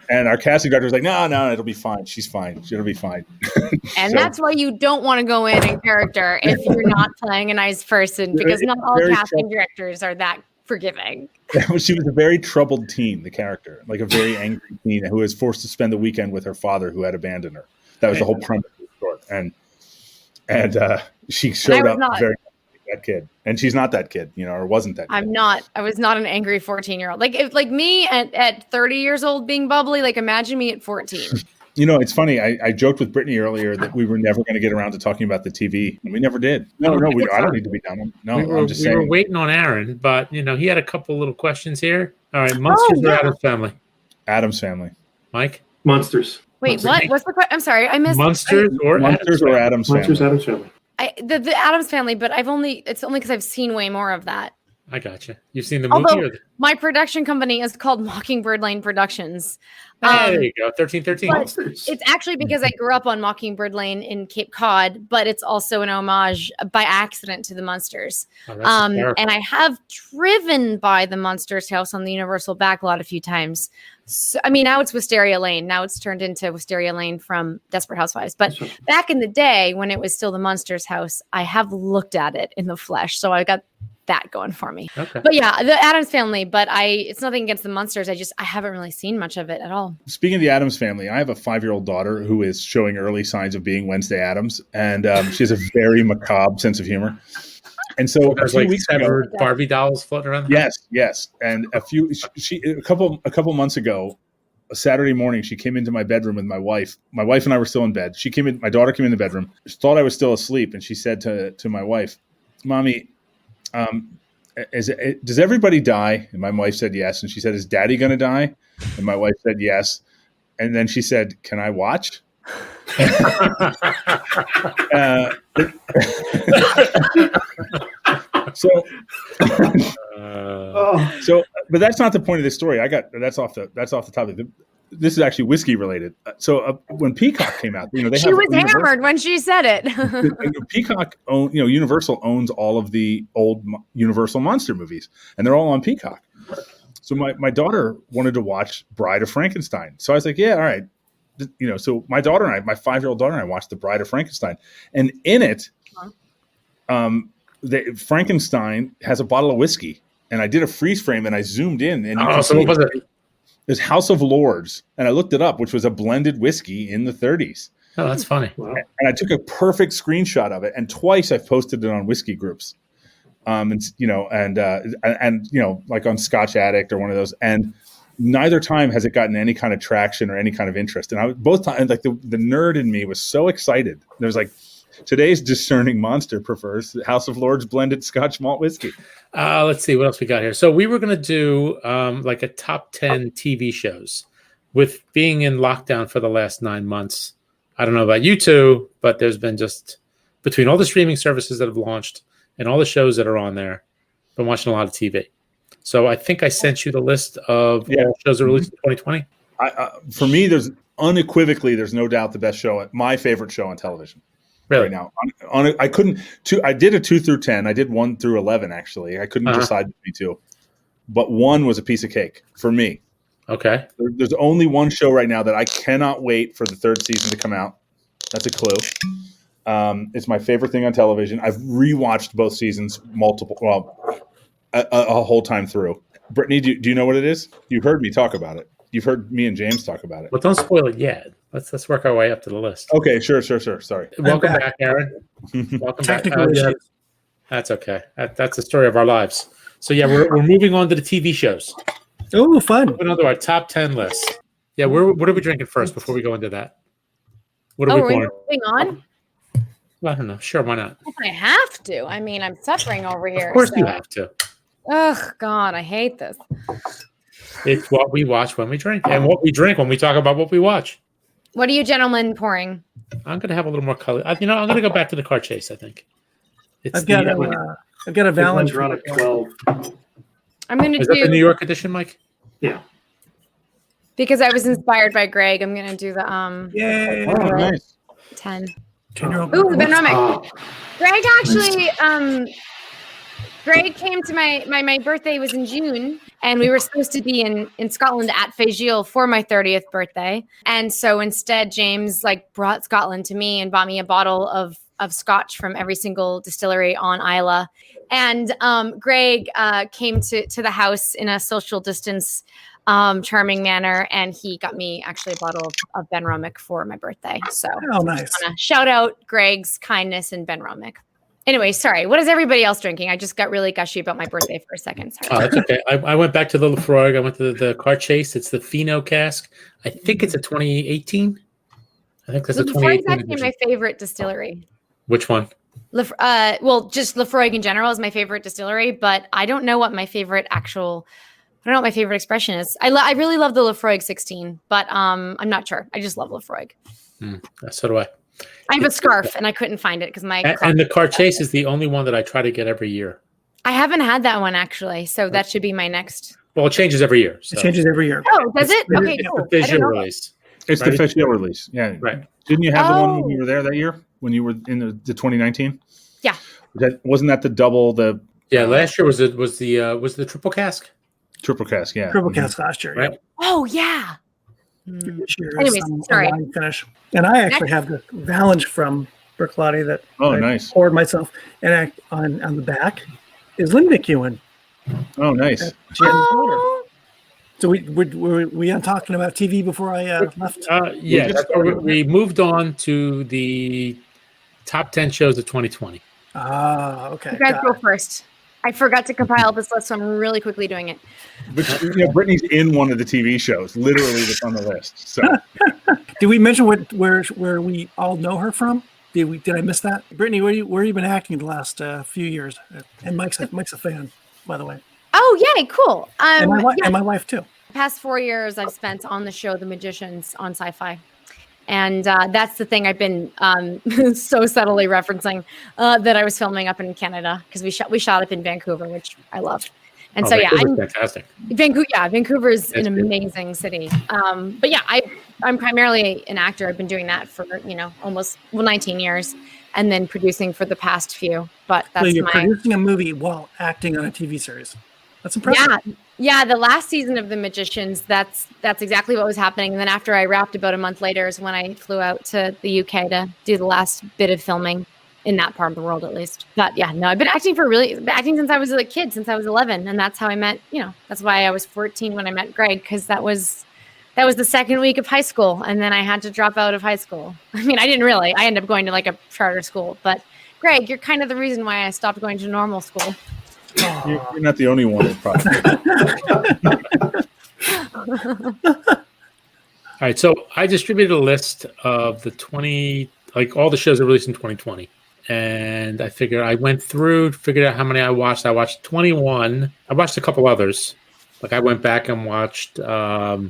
And our casting director was like, no, it'll be fine. She's fine. It'll be fine. And that's why you don't want to go in character if you're not playing a nice person, because not all casting directors are that forgiving. She was a very troubled teen, the character, like a very angry teen who was forced to spend the weekend with her father who had abandoned her. That was the whole premise of the story. And she showed up very that kid, and she's not that kid, or wasn't that kid. I was not an angry 14-year-old. Like me at 30 years old being bubbly, like imagine me at 14. It's funny. I joked with Brittany earlier that we were never going to get around to talking about the TV, and we never did. I don't need to be done. No, I'm just saying. We were waiting on Aaron, but he had a couple little questions here. All right, Monsters or Addams Family? Addams Family. Mike? Monsters. Wait, what? What's the question? I'm sorry, I missed. Monsters or Addams Family? Addams Family? Monsters, Addams Family. The Addams Family, but it's only because I've seen way more of that. I gotcha. You've seen the movie? Although my production company is called Mockingbird Lane Productions. There you go, 1313. It's actually because I grew up on Mockingbird Lane in Cape Cod, but it's also an homage by accident to the Munsters. And I have driven by the Munsters house on the Universal backlot a few times. So, now it's Wisteria Lane. Now it's turned into Wisteria Lane from Desperate Housewives. But back in the day when it was still the Munsters house, I have looked at it in the flesh. So I got that going for me. Okay. But yeah, the Addams Family, but it's nothing against the Munsters. I haven't really seen much of it at all. Speaking of the Addams Family, I have a 5-year-old daughter who is showing early signs of being Wednesday Addams, and she has a very macabre sense of humor. And so a few weeks ago, Barbie dolls floating around. Yes. And a couple months ago, a Saturday morning, she came into my bedroom with my wife. My wife and I were still in bed. My daughter came in the bedroom. She thought I was still asleep, and she said to my wife, "Mommy, does everybody die?" And my wife said yes. And she said, "Is Daddy going to die?" And my wife said yes. And then she said, "Can I watch?" So Oh, So, but that's not the point of this story. That's off the topic. This is actually whiskey related. So when Peacock came out, they She have was hammered when she said it. Peacock Universal owns all of the old Universal monster movies, and they're all on Peacock. So my daughter wanted to watch Bride of Frankenstein. So I was like, yeah, all right. So my 5-year-old daughter and I watched The Bride of Frankenstein, and in it, Frankenstein has a bottle of whiskey, and I did a freeze frame and I zoomed in, and so what was it? There's House of Lords, and I looked it up, which was a blended whiskey in the 30s. Oh, that's funny. wow. And I took a perfect screenshot of it, and twice I've posted it on whiskey groups, and like on Scotch Addict or one of those, and neither time has it gotten any kind of traction or any kind of interest. And both times, like the nerd in me was so excited. There was like, today's discerning monster prefers House of Lords blended Scotch malt whiskey. Let's see what else we got here. So we were going to do like a top 10 TV shows. With being in lockdown for the last 9 months, I don't know about you two, but there's been just between all the streaming services that have launched and all the shows that are on there, been watching a lot of TV. So I think I sent you the list of all shows that released in 2020. For me, there's no doubt the best show, my favorite show on television. Really? Right now, I did a 2 through 10. I did 1 through 11. Actually, I couldn't decide between two, but 1 was a piece of cake for me. Okay. There's only one show right now that I cannot wait for the 3rd season to come out. That's a clue. It's my favorite thing on television. I've rewatched both seasons a whole time through. Brittany, do you know what it is? You heard me talk about it. You've heard me and James talk about it. Well, don't spoil it yet. Let's work our way up to the list. Okay, sure. Sorry. Welcome back, Aaron. Welcome Technical back. issues. That's okay. That's the story of our lives. So yeah, we're moving on to the TV shows. Oh, fun. Moving on to our top 10 list. Yeah, what are we drinking first before we go into that? What are Are we we pouring? moving on? Well, I don't know. Sure, why not? I have to. I mean, I'm suffering over here. Of course so. you have to. Oh God, I hate this. It's what we watch when we drink, and what we drink when we talk about what we watch. What are you gentlemen pouring? I'm going to have a little more color. I'm going to go back to the car chase. I think. I've got a Valence. Run at 12. I'm going to Is that the New do York edition, Mike? Yeah. because I was inspired by Greg. I'm going to do the Yay! Oh, nice. 10. 10-year-old. Ooh, the Ben Romick. Oh, Greg actually, Greg came to my birthday was in June, and we were supposed to be in Scotland at Fagile for my 30th birthday. And so instead, James brought Scotland to me and bought me a bottle of scotch from every single distillery on Islay. And Greg came to the house in a social distance, charming manner, and he got me actually a bottle of Ben Romick for my birthday. So Nice. shout out Greg's kindness and Ben Romick. Anyway, sorry. What is everybody else drinking? I just got really gushy about my birthday for a second. Sorry. Oh, that's okay. I went back to the Lefroy. I went to the car chase. It's the Fino cask. I think it's a 2018. I think that's a Lefroy 2018 is actually edition. my favorite distillery. Which one? Just Lefroy in general is my favorite distillery, but I don't know what my favorite expression is. I really love the Lefroy 16, but I'm not sure. I just love Lefroy. So do I. I have a scarf and I couldn't find it because And the car chase is the only one that I try to get every year. I haven't had that one actually, so that should be my next. Well, it changes every year. So. It changes every year. Oh, does it? Okay, It's cool. the I didn't visual know that. release. It's Right. the Fagile release. Yeah. Right. Didn't you have the one Oh. when you were there that year? When you were in the 2019? Yeah. Wasn't that the double, the Yeah, last year was the triple cask. triple cask? Yeah. Triple cast last year. Right. Yeah. Oh yeah. This year is Anyways, a sorry. wine finish. And I actually have the Valence from Berklati that Oh, I nice. poured myself. And on the back is Limbic Ewan. Oh, nice. Oh. So were we on talking about TV before I left? Yeah, that's where we moved on to the top 10 shows of 2020. Ah, okay. You guys got go it. first. I forgot to compile this list, so I'm really quickly doing it. Which, Brittany's in one of the TV shows, literally that's on the list. So Did we mention where we all know her from? Did I miss that? Brittany, where you been acting the last few years? And Mike's a fan, by the way. Oh, yay, cool. And Yeah. my wife too. The past 4 years I've spent on the show The Magicians on Sci-Fi. And that's the thing I've been so subtly referencing that I was filming up in Canada because we shot up in Vancouver, which I love. And so, yeah, Vancouver's fantastic. Vancouver is That's an good. amazing city. But yeah, I'm primarily an actor. I've been doing that for, 19 years, and then producing for the past few. But So that's you're my producing a movie while acting on a TV series. That's impressive. yeah. The last season of The Magicians, that's exactly what was happening. And then after I wrapped, about a month later, is when I flew out to the UK to do the last bit of filming in that part of the world, at least. But yeah, no, I've been acting since I was a kid, since I was 11, and that's how I met. That's why I was 14 when I met Greg, because that was the second week of high school, and then I had to drop out of high school. I mean, I didn't really. I ended up going to like a charter school, but Greg, you're kind of the reason why I stopped going to normal school. You're not the only one. Probably. All right, so I distributed a list of all the shows that released in 2020. And I went through, figured out how many I watched. I watched 21. I watched a couple others. Like I went back and watched Halt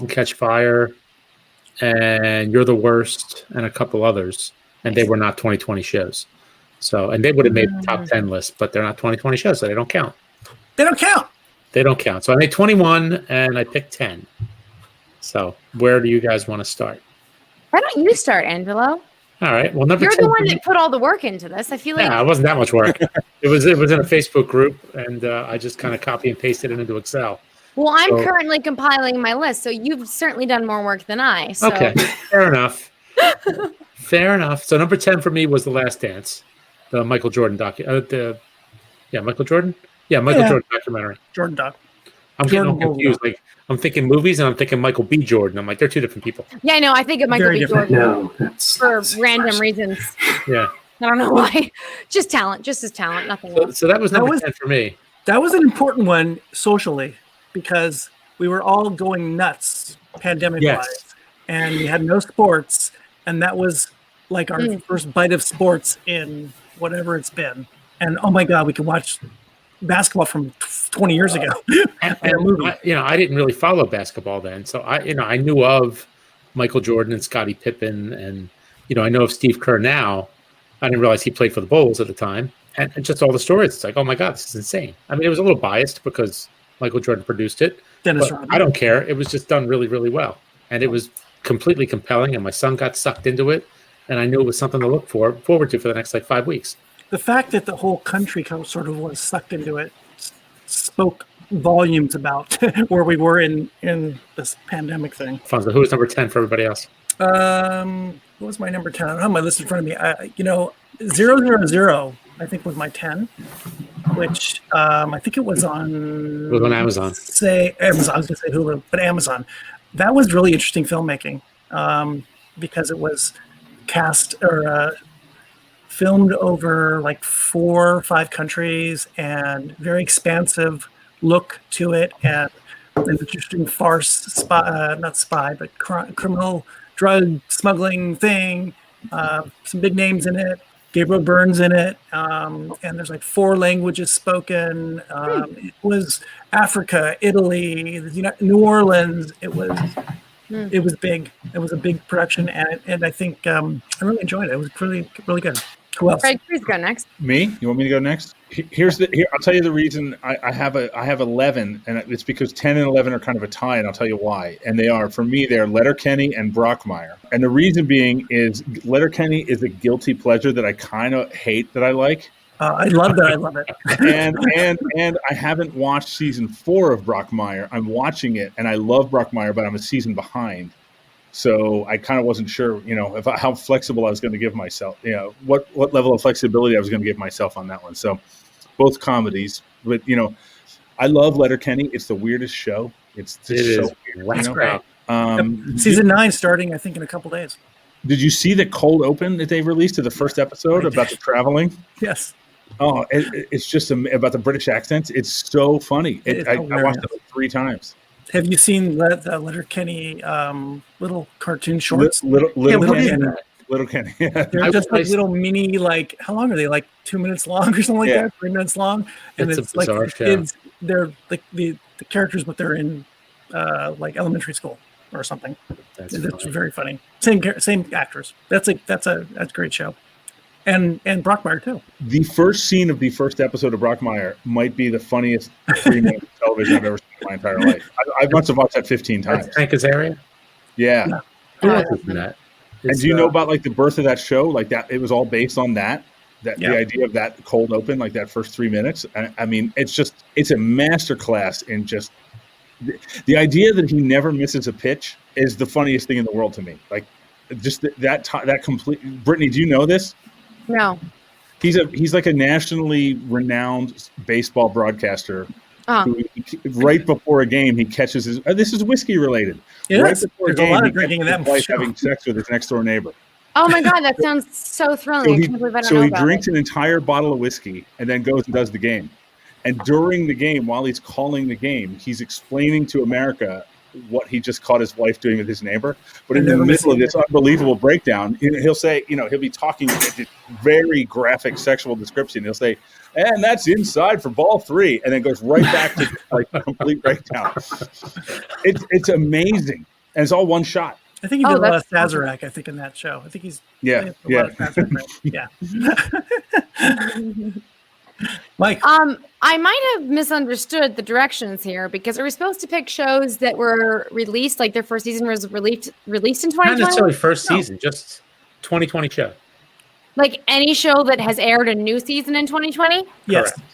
and Catch Fire and You're the Worst and a couple others. And they were not 2020 shows. So, and they would have made the top 10 list, but they're not 2020 shows, so they don't count. They don't count. They don't count. So I made 21 and I picked 10. So where do you guys want to start? Why don't you start, Angelo? All right. Well, number You're 10 the one that put all the work into this. I feel like it wasn't that much work. It was in a Facebook group, and I just kind of copy and pasted it into Excel. Well, I'm currently compiling my list, so you've certainly done more work than I. So. Okay, fair enough. Fair enough. So number 10 for me was The Last Dance, the Michael Jordan Michael Jordan? Yeah, Michael Jordan documentary. Jordan doc. I'm getting all confused. Like I'm thinking movies, and I'm thinking Michael B. Jordan. I'm like, they're two different people. Yeah, I know. I think of Michael B. Jordan for random right. reasons. Yeah. I don't know why. Just talent. Just his talent. Nothing else. So that was number 10 for me. That was an important one socially because we were all going nuts pandemic-wise, and we had no sports, and that was like our first bite of sports in whatever it's been. And oh my God, we could watch basketball from 20 years ago. And I didn't really follow basketball then, so I knew of Michael Jordan and Scottie Pippen, and I know of Steve Kerr now. I didn't realize he played for the Bulls at the time, and just all the stories. It's like, oh my God, this is insane. I mean, it was a little biased because Michael Jordan produced it. But I don't care. It was just done really, really well, and it was completely compelling. And my son got sucked into it, and I knew it was something to look forward to for the next 5 weeks. The fact that the whole country sort of was sucked into it spoke volumes about where we were in this pandemic thing. Fonzo, who was number 10 for everybody else? What was my number 10? I don't have my list in front of me. 000, I think, was my 10, which I think it was on... It was on Amazon. Say Amazon. I was going to say Hulu, but Amazon. That was really interesting filmmaking because it was cast or filmed over like 4 or 5 countries and very expansive look to it, and an interesting farce, criminal drug smuggling thing. Some big names in it. Gabriel Byrne's in it, and there's like 4 languages spoken. It was Africa, Italy, New Orleans. It was big. It was a big production, and I think I really enjoyed it. It was really, really good. Who else? Greg, please go next. Me? You want me to go next? Here. I'll tell you the reason I have 11, and it's because 10 and 11 are kind of a tie, and I'll tell you why. And for me, they're Letterkenny and Brockmire. And the reason being is Letterkenny is a guilty pleasure that I kind of hate that I like. I love that. I love it. and I haven't watched season 4 of Brockmire. I'm watching it, and I love Brockmire, but I'm a season behind. So I kind of wasn't sure, how flexible I was going to give myself, what level of flexibility I was going to give myself on that one. So both comedies, but I love Letterkenny. It's the weirdest show. It's just so weird. That's great. Season 9 starting, I think, in a couple days. Did you see the cold open that they released to the first episode about the traveling? Yes. Oh, it's just about the British accents. It's so funny. I watched it 3 times. Have you seen the Letterkenny little cartoon shorts? Little Kenny. Yeah. They're just like little mini, like, how long are they? Like 2 minutes long or something like that? 3 minutes long? And it's like the kids, they're like the characters, but they're in like elementary school or something. It's very funny. Same actors. That's a great show. and Brockmire too. The first scene of the first episode of Brockmire might be the funniest 3 minutes of television I've ever seen in my entire life. I must have watched that 15 times. Frank Azaria? Yeah. Yeah. Who else is in that? And do you know about like the birth of that show? Like that, it was all based on that. Yeah. The idea of that cold open, like that first 3 minutes. I mean, it's a masterclass in just the idea that he never misses a pitch is the funniest thing in the world to me. Like just that complete. Brittany, do you know this? No. He's like a nationally renowned baseball broadcaster. Who, right before a game, he catches his. This is whiskey related. Right before a game, he catches his wife having sex with his next door neighbor. Oh my God, that sounds so thrilling. I can't believe I don't know he about drinks it. an entire bottle of whiskey and then goes and does the game. And during the game, while he's calling the game, he's explaining to America what he just caught his wife doing with his neighbor. But in the middle of this unbelievable breakdown, he'll say, he'll be talking at this very graphic sexual description. He'll say, and that's inside for ball 3, and then goes right back to like a complete breakdown. It's amazing. And it's all one shot. I think he did a lot of Sazerac, I think, in that show. I think he's yeah. Yeah. Mike. I might have misunderstood the directions here because are we supposed to pick shows that were released, like their first season was released in 2020? Not necessarily first season, just 2020 show. Like any show that has aired a new season in 2020? Yes. Correct.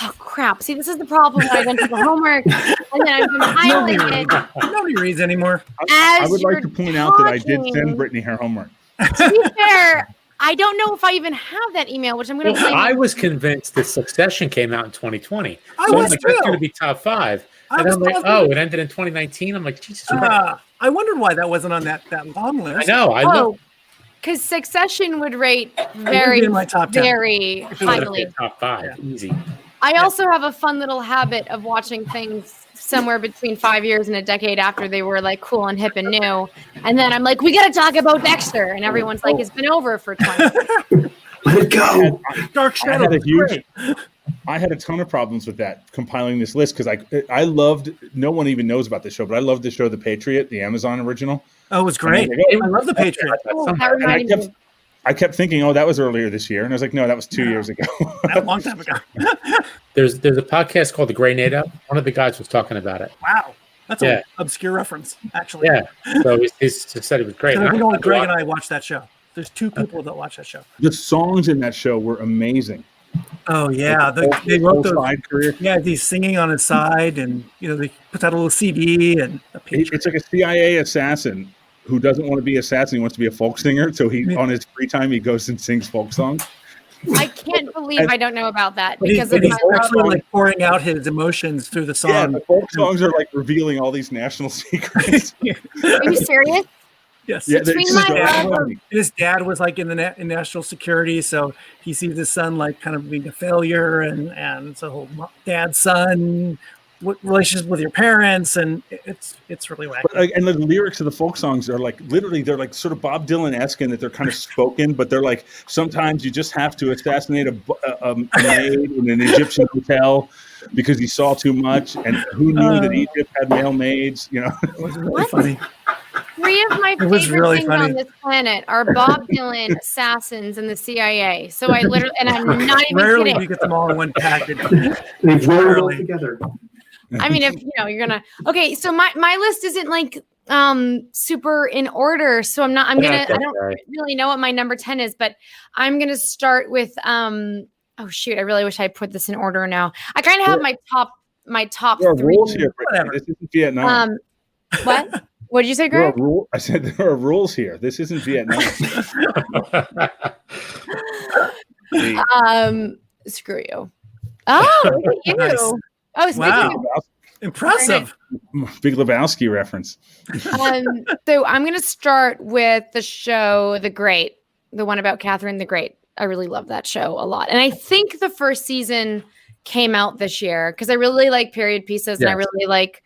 Oh crap! See, this is the problem. I went to the homework, and then I've been highlighting it. Nobody reads anymore. I would like to point out that I did send Brittany her homework. To be fair, I don't know if I even have that email, which I'm going to blame. I was convinced that Succession came out in 2020. I So was I'm like, too. that's going to be top 5. And I'm like, oh, it ended in 2019. I'm like, Jesus Christ. I wondered why that wasn't on that long list. I know. Because Succession would rate be very, in my top 10. very highly. Top 5, easy. I also have a fun little habit of watching things somewhere between 5 years and a decade after they were like cool and hip and new. And then I'm like, we got to talk about Dexter. And everyone's like, it's been over for 20 years. Let it go. Dark Shadow. I had a ton of problems with that, compiling this list, because I loved, no one even knows about this show, but I loved the show The Patriot, the Amazon original. Oh, it was great. I love The Patriot. I kept thinking, oh, that was earlier this year. And I was like, no, that was 2 years ago. A long time ago. There's a podcast called The Gray NATO. One of the guys was talking about it. Wow. That's an obscure reference, actually. Yeah. So he said it was great. So I think only Greg and I watched that show. There's 2 people that watch that show. The songs in that show were amazing. Oh, yeah. They wrote those. Yeah, he's singing on his side, and, they put out a little CD. And it's like a CIA assassin who doesn't want to be an assassin. He wants to be a folk singer. So on his free time, he goes and sings folk songs. I can't believe I don't know about that because he's actually like pouring out his emotions through the song. Yeah, the folk songs are like revealing all these national secrets. Are you serious? Yes. Yeah, his dad was like in national security, so he sees his son like kind of being a failure, and so dad son. What relationship with your parents, and it's really wacky. And the lyrics of the folk songs are like literally they're like sort of Bob Dylan-esque in that they're kind of spoken, but they're like sometimes you just have to assassinate a maid in an Egyptian hotel because he saw too much, and who knew that Egypt had male maids? It was really funny. 3 of my favorite really things funny. on this planet are Bob Dylan, assassons, and the CIA. So I literally, and I'm not even Rarely kidding. you get them all in one package. They blur it all together. I mean, if you're gonna. Okay, so my list isn't like super in order, so I don't really know what my number 10 is, but I'm gonna start with oh shoot, I really wish I put this in order now. I kind of have my top there are 3. rules here, This isn't Vietnam. What? What did you say, Greg? I said there are rules here. This isn't Vietnam. Screw you. Oh, look at you. Nice. Oh, speaking of impressive. Big Lebowski reference. So I'm going to start with the show The Great, the one about Catherine the Great. I really love that show a lot. And I think the first season came out this year because I really like period pieces and I really like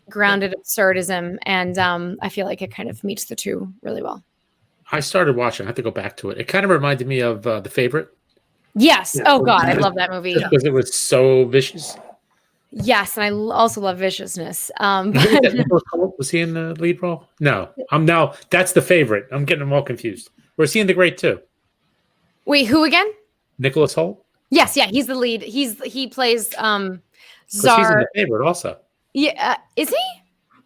grounded absurdism. And I feel like it kind of meets the two really well. I started watching. I have to go back to it. It kind of reminded me of The Favorite. Yes. Yeah. Oh, God. I love that movie. Just because it was so vicious. Yes, and I also love viciousness. Was he in the lead role? No. That's The Favorite. I'm getting them all confused. Was he in The Great too? Wait, who again? Nicholas Hoult. Yes, yeah, he's the lead. He plays 'Cause he's in Czar. The Favorite also. Yeah, is he?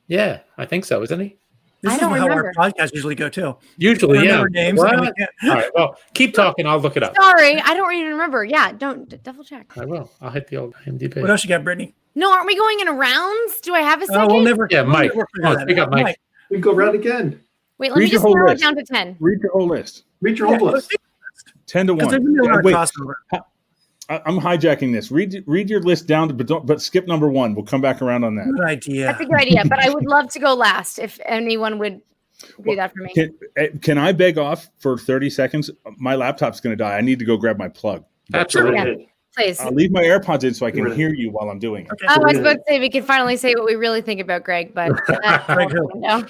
Yeah, I think so, isn't he? This I is don't how remember. our podcasts usually go too. Usually, I yeah. remember names. What? and we can't- All right, well, keep talking. I'll look it up. Sorry, I don't even remember. Yeah, don't double check. I will. I'll hit the old IMDb. What else you got, Brittany? No, aren't we going in rounds? Do I have a second? We'll never. Yeah, we'll Mike. never figure Oh, that speak out. up, Mike. We can go around again. Wait, let me Read your just whole narrow it list. down to 10. Read your whole list. Read your whole list. 10 to 'Cause 1. there's gonna be a lot of Wait, crossover. I'm hijacking this. Read your list down, but skip number 1. We'll come back around on that. Good idea. That's a good idea, but I would love to go last if anyone would do that for me. Can I beg off for 30 seconds? My laptop's going to die. I need to go grab my plug. Absolutely. Yeah. Please. I'll leave my AirPods in so I can Really? hear you while I'm doing it. Okay. I was about to say we could finally say what we really think about Greg, but that's Greg who? no.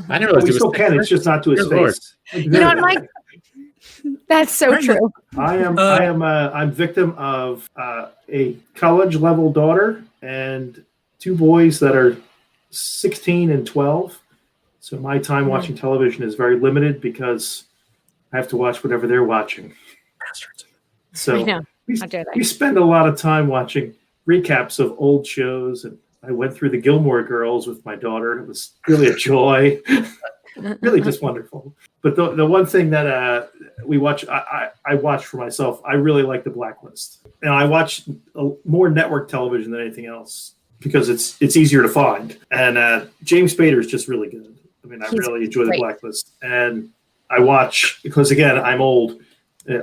I didn't realize We he was still can. It's just not to his Good Lord. face. You know what, Mike? That's so Greg, true. I'm victim of a college level daughter and 2 boys that are 16 and 12. So my time watching television is very limited because I have to watch whatever they're watching. Bastards. So I know. we, How dare they? we spend a lot of time watching recaps of old shows, and I went through the Gilmore Girls with my daughter. It was really a joy. Really just wonderful. But the one thing that we watch, I watch for myself, I really like The Blacklist. And I watch more network television than anything else because it's easier to find. And James Spader is just really good. I mean, I He's really enjoy great. The Blacklist. And I watch, because again, I'm old,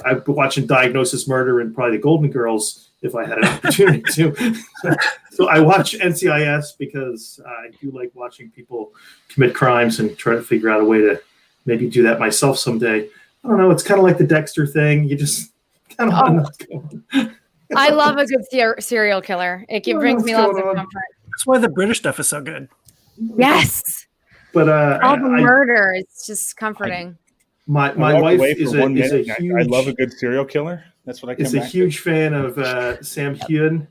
I've been watching Diagnosis Murder and probably The Golden Girls if I had an opportunity to. So I watch NCIS because I do like watching people commit crimes and try to figure out a way to maybe do that myself someday. I don't know. It's kind of like the Dexter thing. You just kind of want to know what's going on. I love a good serial killer. It brings me lots of comfort. That's why the British stuff is so good. Yes. But All the murder is just comforting. my I walked wife away is for a 1 minute. huge. I love a good serial killer. That's what I is came a back huge fan of Sam Heughan.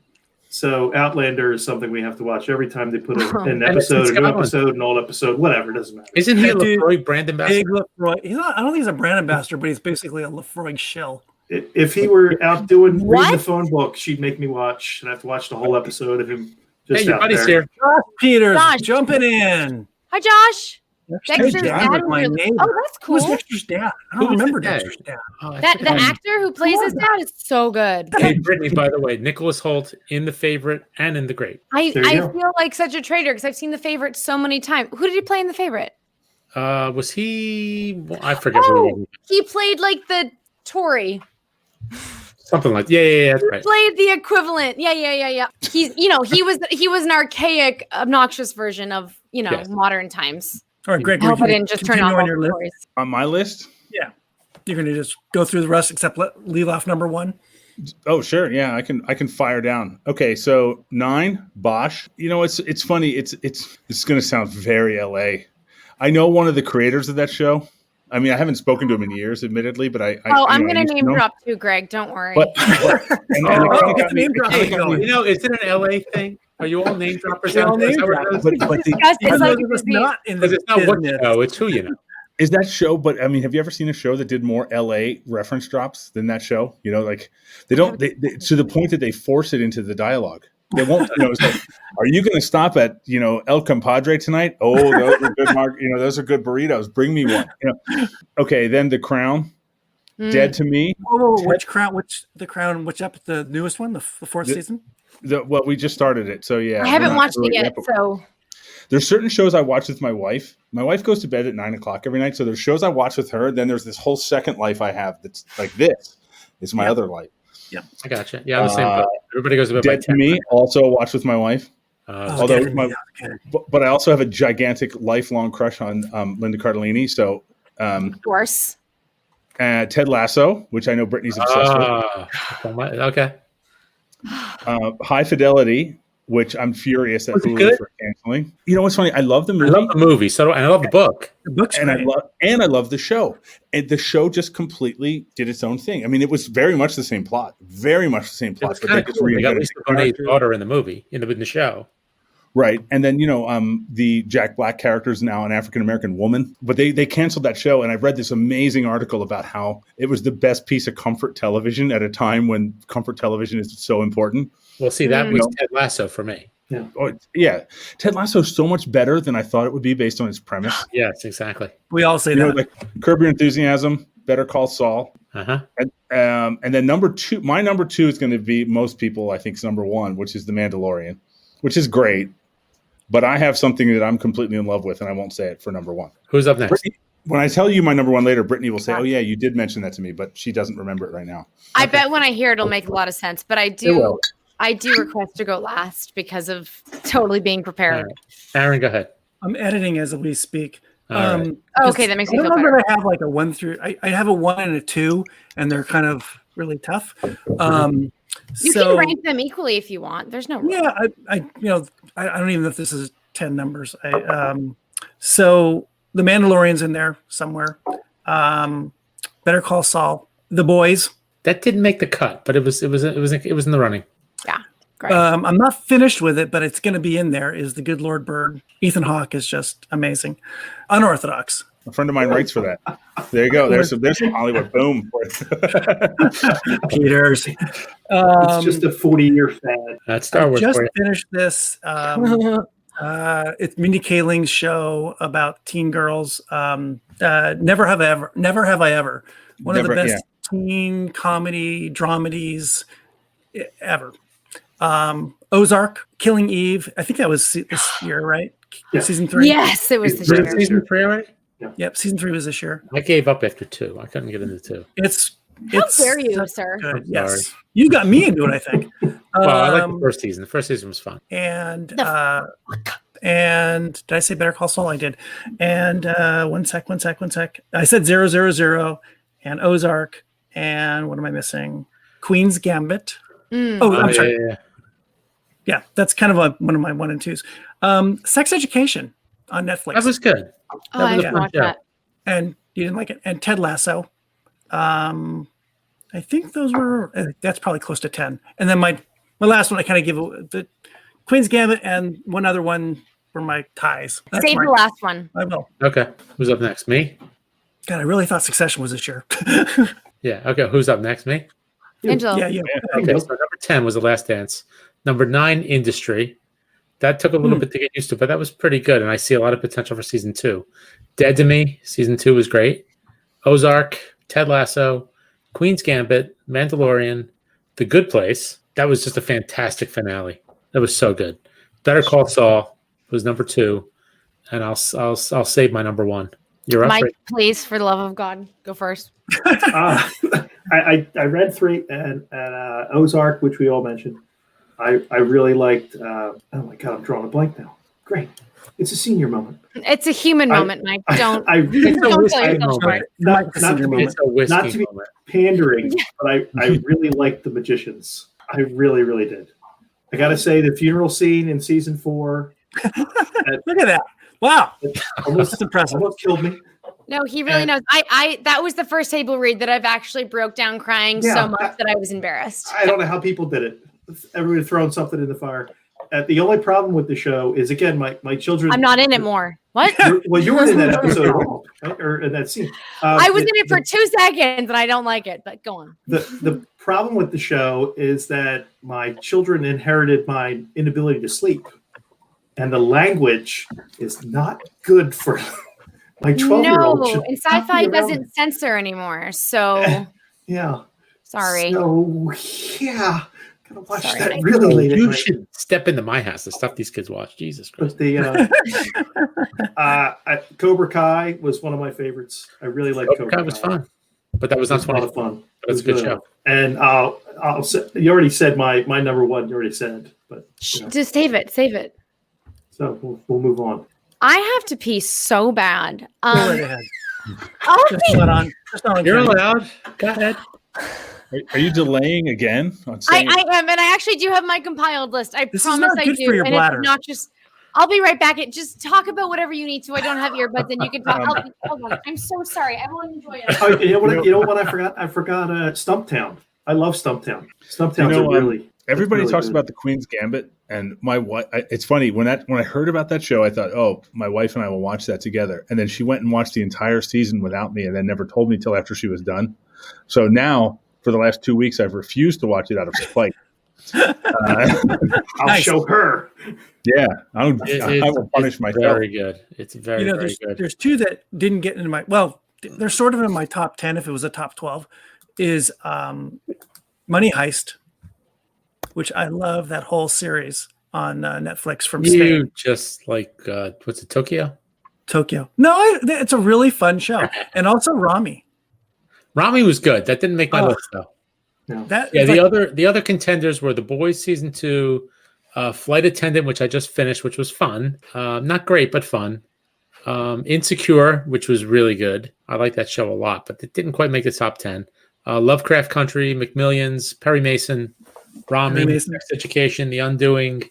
So Outlander is something we have to watch every time they put an And it's in episode, a new Scotland. episode, an old episode, whatever. It doesn't matter. Isn't he a Dude, Lefroy brand ambassador? Big Lefroy. He's not. I don't think he's a brand ambassador, but he's basically a Lefroy shill. If he were out reading What? the phone book, she'd make me watch, and I have to watch the whole episode of him just Hey, your out buddy's there. here. Josh Peters Josh. jumping in. Hi, Josh. Dexter's Dexter's dad dad was was my really- neighbor. Oh, that's Who was cool. Dexter's dad? I Who don't was the remember dad? Dexter's dad. Oh, I The forgot. actor who plays his dad is so good. Hey, Brittany, by the way, Nicholas Hoult in The Favorite and in The Great. I There you go. feel like such a traitor because I've seen The Favorite so many times. Who did he play in The Favorite? Was he? Well, I forget who he Oh, was. he played like the Tory. Something like yeah, that's right. Played the equivalent. Yeah. He's he was an archaic, obnoxious version of Yes. modern times. All right, Greg. I hope we I can didn't just turn continue off on all your the list. Tories. on my list. You're going to just go through the rest, except leave off number 1. Oh, sure. Yeah, I can fire down. Okay, so 9, Bosch. You know, it's funny. It's going to sound very LA. I know one of the creators of that show. I mean, I haven't spoken to him in years, admittedly, but I'm going to used name know him. drop too, Greg. Don't worry. But and it kinda got me- name it drop. kinda Keep got me- going. You know, is it an LA thing? Are you all name droppers? We're all out there? Is name that what it is? but the, Yes, Even it's though like it was disease. not in Because the it's not what you business. know, it's who you know. is that show, but I mean, have you ever seen a show that did more LA reference drops than that show? You know, like they to the point that they force it into the dialogue. They won't, it's like, are you going to stop at, El Compadre tonight? Oh, those are good, those are good burritos. Bring me one. Okay. Then The Crown, Dead to Me. Oh, which crown? The newest one, the 4th season? Well, we just started it. So yeah. I we're haven't not watched through it yet, but so there's certain shows I watch with my wife. My wife goes to bed at 9:00 every night. So there's shows I watch with her. Then there's this whole second life I have. That's like this is my other life. I gotcha. Yeah, I'm the same boat. Everybody goes to bed by Dead to 10. Me also watch with my wife. Although Dead to Me, okay. but I also have a gigantic lifelong crush on Linda Cardellini. So of course. Ted Lasso, which I know Brittany's obsessed with. Okay. High Fidelity, which I'm furious that Was it Hulu good? for canceling. You know what's funny? I love the I movie. love the movie, and I love the book. The book's and great. I love the show. And the show just completely did its own thing. I mean, it was very much the same plot. Very much the same It plot. was But kind they of just cool. They got reinvented Lisa the Bonet's characters. daughter in the movie, in the show. Right. And then, the Jack Black character is now an African-American woman, but they canceled that show. And I've read this amazing article about how it was the best piece of comfort television at a time when comfort television is so important. Well, see, that was Ted Lasso for me. Yeah. Oh, yeah. Ted Lasso is so much better than I thought it would be based on its premise. Yes, exactly. We all say that. Like Curb Your Enthusiasm, Better Call Saul. Uh-huh. And then number two, my number two is going to be most people, I think, is number one, which is The Mandalorian, which is great. But I have something that I'm completely in love with, and I won't say it for number one. Who's up next? Brittany, when I tell you my number one later, Brittany will say, "Oh yeah, you did mention that to me," but she doesn't remember it right now. I bet when I hear it, it'll make a lot of sense. But I do request to go last because of totally being prepared. All right. Aaron, go ahead. I'm editing as we speak. Right. Okay, that makes me I feel don't know better. that I have like a 1 through. I have a 1 and a 2, and they're kind of really tough. You can rank them equally if you want. There's no rule. Yeah, I don't even know if this is 10 numbers. So The Mandalorian's in there somewhere. Better Call Saul. The Boys. That didn't make the cut, but it was in the running. Yeah, great. I'm not finished with it, but it's going to be in there. Is The Good Lord Bird. Ethan Hawke is just amazing. Unorthodox. A friend of mine writes for that. There you go. There's some Hollywood. Boom. Peters. It's just a 40-year fad. That's Star Wars. Just for you. finished this. It's Mindy Kaling's show about teen girls. Never Have I Ever. One of the best teen comedy dramedies ever. Ozark, Killing Eve. I think that was this year, right? Yeah. Season 3. Yes, it was the Was it year. season 3 already? Yep, season 3 was this year. I gave up after 2. I couldn't get into 2. How dare you, sir? Good. I'm Yes, sorry. you got me into it. I think. Well, I like the first season. The first season was fun. And did I say Better Call Saul? I did. And one sec. I said 000 and Ozark. And what am I missing? Queen's Gambit. Oh, I'm sorry. Yeah, that's kind of one of my 1 and 2s. Sex Education on Netflix. That was good. Oh, I was a didn't fun watch show. that. And you didn't like it. And Ted Lasso. I think those were. That's probably close to 10. And then my last one, I kind of give the Queen's Gambit and one other one were my ties. That's Save my- the last one. I will. Okay. Who's up next? Me? God, I really thought Succession was this year. Yeah. Okay. Who's up next? Me? Angela. Yeah. Okay. So number 10 was The Last Dance. Number 9, Industry. That took a little bit to get used to, but that was pretty good. And I see a lot of potential for season 2. Dead to Me, season 2 was great. Ozark, Ted Lasso, Queen's Gambit, Mandalorian, The Good Place. That was just a fantastic finale. That was so good. Better Call Saul was number 2. And I'll save my number 1. You're up. Mike, Right? please, for the love of God, go first. I read 3 and Ozark, which we all mentioned. I really liked. Oh my God, I'm drawing a blank now. Great, it's a senior moment. It's a human moment, Mike. Don't I don't kill yourself for it. not It's to a be, It's a whiskey not to be moment. pandering, but I really liked The Magicians. I really, really did. I got to say, the funeral scene in season 4 Look at that. Wow. almost, That's impressive. almost killed me. No, he really knows. I that was the first table read that I've actually broke down crying Yeah, so much that I was embarrassed. I don't know how people did it. Everybody throwing something in the fire. The only problem with the show is, again, my children. I'm not in it more. What? You were in that episode, right? Or in that scene. I was in it for 2 seconds and I don't like it, but go on. The problem with the show is that my children inherited my inability to sleep, and the language is not good for my 12-year-old. No, and sci-fi doesn't censor anymore. So Yeah. sorry. So yeah, gotta watch Sorry, that Mike. really late at You night. should step into my house. The stuff these kids watch. Jesus Christ. But Cobra Kai was one of my favorites. I really liked Cobra Kai was fun, but that was It not was a lot 20. of fun. But it's a good show. And I'll say, you already said my number 1. You already said, but you know, Just save it. Save it. so we'll move on. I have to pee so bad. Go right ahead. I'll Just be- not on. Just not on You're camera. allowed. Go ahead. Are you delaying again? On saying I am, and I actually do have my compiled list. I This is promise not I good do. for your And bladder. it's not just. I'll be right back. Just talk about whatever you need to. I don't have earbuds, and you can talk. Hold on. I'm so sorry. I won't enjoy it. Oh, you know what I forgot? I forgot Stumptown. I love Stumptown. Stumptown's You know, really everybody really talks good. about the Queen's Gambit, And my wife, it's funny when I heard about that show, I thought, oh, my wife and I will watch that together. And then she went and watched the entire season without me, and then never told me till after she was done. So now, for the last 2 weeks, I've refused to watch it out of spite. I'll show her. Yeah, I will punish myself. Very good. It's very very good. There's two that didn't get into my they're sort of in my top 10 if it was a top 12. Is Money Heist, which I love that whole series on Netflix from Spain. Just like what's it, Tokyo? No, it's a really fun show, and also Rami. Rami was good. That didn't make my list though. No. The other contenders were The Boys season 2, Flight Attendant, which I just finished, which was fun. Not great, but fun. Insecure, which was really good. I like that show a lot, but it didn't quite make the top 10. Lovecraft Country, McMillions, Perry Mason, Rami, Sex Education, The Undoing,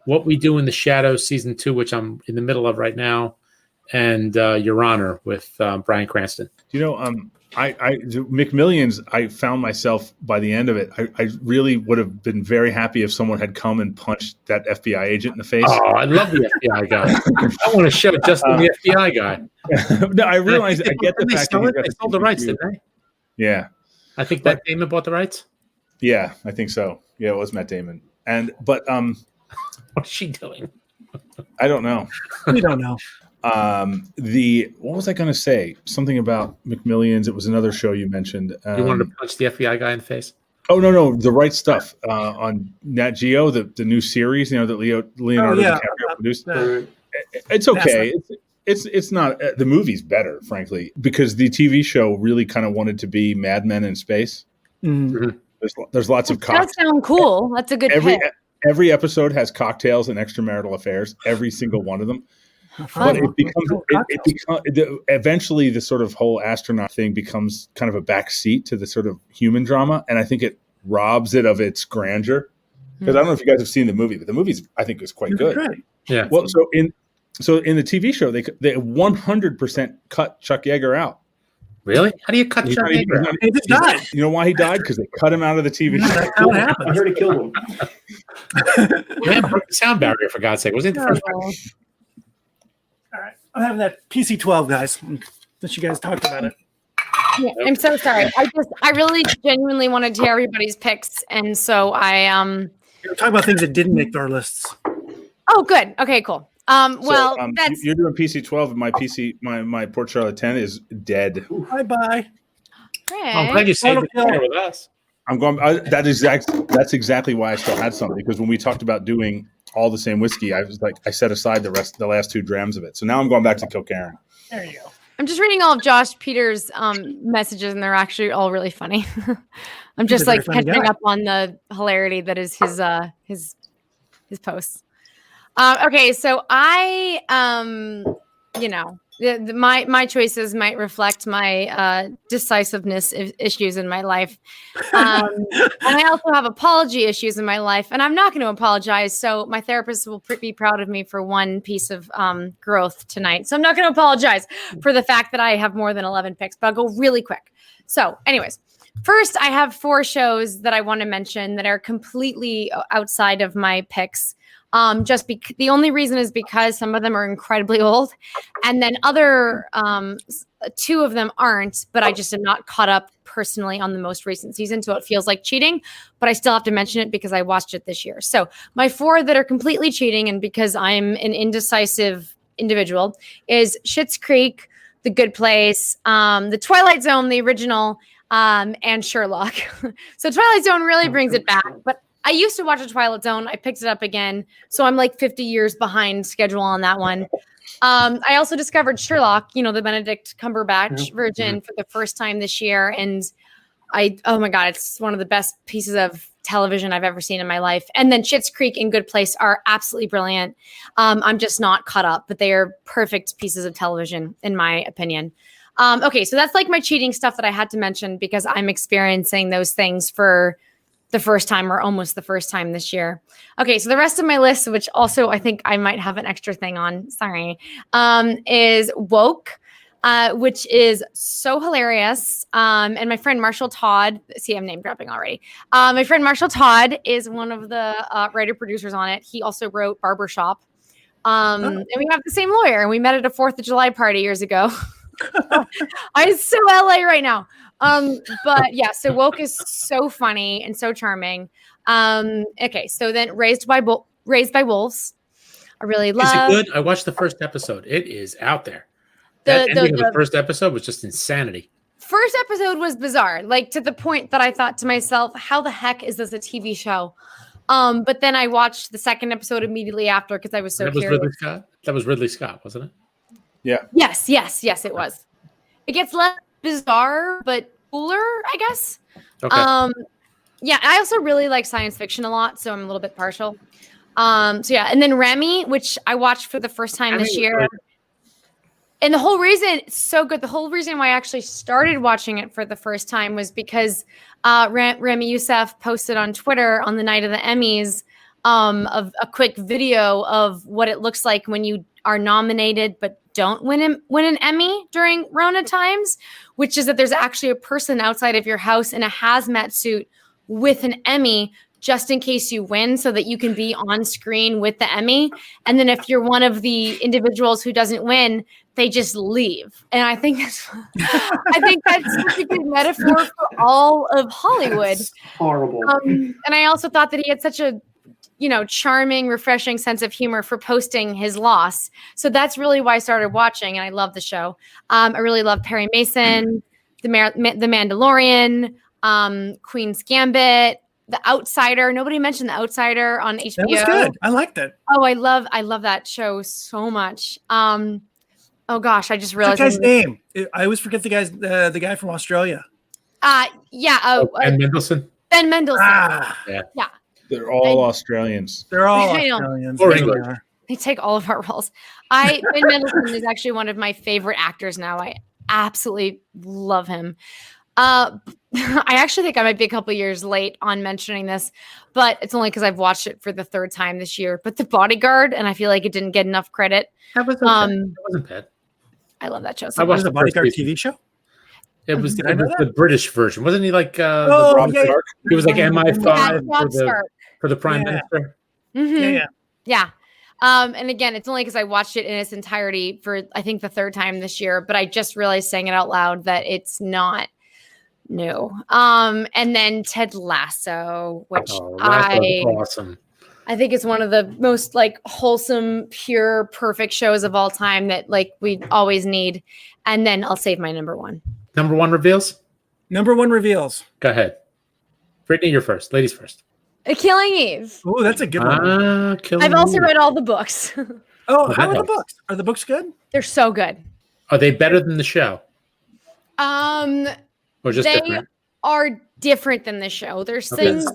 What We Do in the Shadows season 2, which I'm in the middle of right now, and Your Honor with Bryan Cranston. You know, McMillions, I found myself by the end of it, I really would have been very happy if someone had come and punched that FBI agent in the face. Oh, I love the FBI guy. I want to show Justin the FBI guy. No, I realize, I get the fact that they sold the rights, didn't they? Yeah. I think Matt Damon bought the rights. Yeah, I think so. Yeah, it was Matt Damon. But what's she doing? I don't know. We don't know. What was I going to say? Something about McMillions. It was another show you mentioned. You wanted to punch the FBI guy in the face? Oh no, The Right Stuff on Nat Geo, the new series. You know that Leonardo DiCaprio produced. It's okay. It's not the movie's better, frankly, because the TV show really kind of wanted to be Mad Men in space. Mm-hmm. There's lots of cocktails. That sounds cool. That's a good pick. Every episode has cocktails and extramarital affairs. Every single one of them. But it becomes eventually the sort of whole astronaut thing becomes kind of a backseat to the sort of human drama, and I think it robs it of its grandeur. Because I don't know if you guys have seen the movie, but the movie I think is quite good. Great. Yeah. Well, so in the TV show, they 100% cut Chuck Yeager out. Really? How do you cut Chuck Yeager out? He just died. You know why he died? Because they cut him out of the TV show. That's how it happened. I heard it killed him. Man, broke the sound barrier, for God's sake. Wasn't it the first one? All right. I'm having that PC-12, guys. Since you guys talked about it. Yeah, I'm so sorry. I really genuinely wanted to hear everybody's picks, and so We're talking about things that didn't make our lists. Oh, good. Okay, cool. That's you're doing PC-12, and my Port Charlotte 10 is dead. Bye. I'm glad you saved it there with us. I'm going. That's exactly why I still had some, because when we talked about doing all the same whiskey, I was like, I set aside the last 2 drams of it. So now I'm going back to Kilkerran. There you go. I'm just reading all of Josh Peters' messages, and they're actually all really funny. I'm just like catching up on the hilarity that is his posts. Okay, so I my choices might reflect my decisiveness issues in my life, and I also have apology issues in my life, and I'm not going to apologize. So my therapist will be proud of me for one piece of growth tonight. So I'm not going to apologize for the fact that I have more than 11 picks, but I'll go really quick. So, anyways. First, I have 4 shows that I want to mention that are completely outside of my picks. The only reason is because some of them are incredibly old, and then other 2 of them aren't, but I just am not caught up personally on the most recent season, so it feels like cheating, but I still have to mention it because I watched it this year. So my 4 that are completely cheating, and because I'm an indecisive individual, is Schitt's Creek, The Good Place, The Twilight Zone, the original, and Sherlock. So Twilight Zone really brings it back, but I used to watch the Twilight Zone. I picked it up again. So I'm like 50 years behind schedule on that one. I also discovered Sherlock, the Benedict Cumberbatch version for the first time this year. And oh my God, it's one of the best pieces of television I've ever seen in my life. And then Schitt's Creek and Good Place are absolutely brilliant. I'm just not caught up, but they are perfect pieces of television in my opinion. Okay, so that's like my cheating stuff that I had to mention because I'm experiencing those things for the first time or almost the first time this year. Okay, so the rest of my list, which also I think I might have an extra thing on, sorry, is Woke, which is so hilarious. And my friend Marshall Todd, see, I'm name dropping already. My friend Marshall Todd is one of the writer producers on it. He also wrote Barbershop. And we have the same lawyer, and we met at a 4th of July party years ago. I'm so LA right now. But yeah, so Woke is so funny and so charming. Okay, so then Raised by Wolves. I really love. Is it good? I watched the first episode. It is out there. That ending of the first episode was just insanity. First episode was bizarre, like to the point that I thought to myself, how the heck is this a TV show? But then I watched the second episode immediately after because I was so curious. Ridley Scott? That was Ridley Scott, wasn't it? Yeah. Yes, it was. It gets less bizarre, but cooler, I guess. Okay. Yeah, I also really like science fiction a lot, so I'm a little bit partial. So yeah, and then Remy, which I watched for the first time this year. And the whole reason it's so good, the whole reason why I actually started watching it for the first time was because Remy Youssef posted on Twitter on the night of the Emmys of a quick video of what it looks like when you are nominated but don't win an Emmy during Rona times, which is that there's actually a person outside of your house in a hazmat suit with an Emmy just in case you win so that you can be on screen with the Emmy. And then if you're one of the individuals who doesn't win, they just leave. And I think that's such a good metaphor for all of Hollywood. That's horrible. And I also thought that he had such a, charming, refreshing sense of humor for posting his loss. So that's really why I started watching, and I love the show. I really love Perry Mason, The Mandalorian, Queen's Gambit, The Outsider. Nobody mentioned The Outsider on HBO. That was good. I liked it. Oh, I love that show so much. Oh gosh, I just realized that guy's name. I always forget the guy from Australia. Yeah. Ben Mendelsohn. Ben Mendelsohn. Yeah. They're all Australians. They're all Australians. Or English. They take all of our roles. Ben Mendelsohn is actually one of my favorite actors now. I absolutely love him. I actually think I might be a couple years late on mentioning this, but it's only because I've watched it for the third time this year. But The Bodyguard, and I feel like it didn't get enough credit. That was okay. It wasn't bad. I love that show. I watched The Bodyguard TV show. It was the British version, wasn't he? Like Rob Stark? He was like MI5 Yeah, for the Prime Minister. Mm-hmm. Yeah. And again, it's only because I watched it in its entirety for I think the third time this year. But I just realized saying it out loud that it's not new. And then Ted Lasso, which awesome. I think it's one of the most like wholesome, pure, perfect shows of all time that like we always need. And then I'll save my number one. Number one reveals? Number one reveals. Go ahead. Brittany, you're first. Ladies first. Killing Eve. Oh, that's a good one. I've also read all the books. Oh, how are the books? Are the books good? They're so good. Are they better than the show? Or just they different? are different than the show. There's things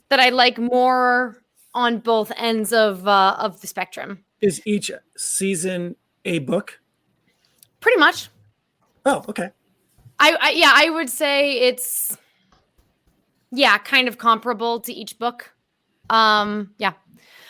that I like more on both ends of the spectrum. Is each season a book? Pretty much. Oh, okay. I would say it's kind of comparable to each book. Yeah.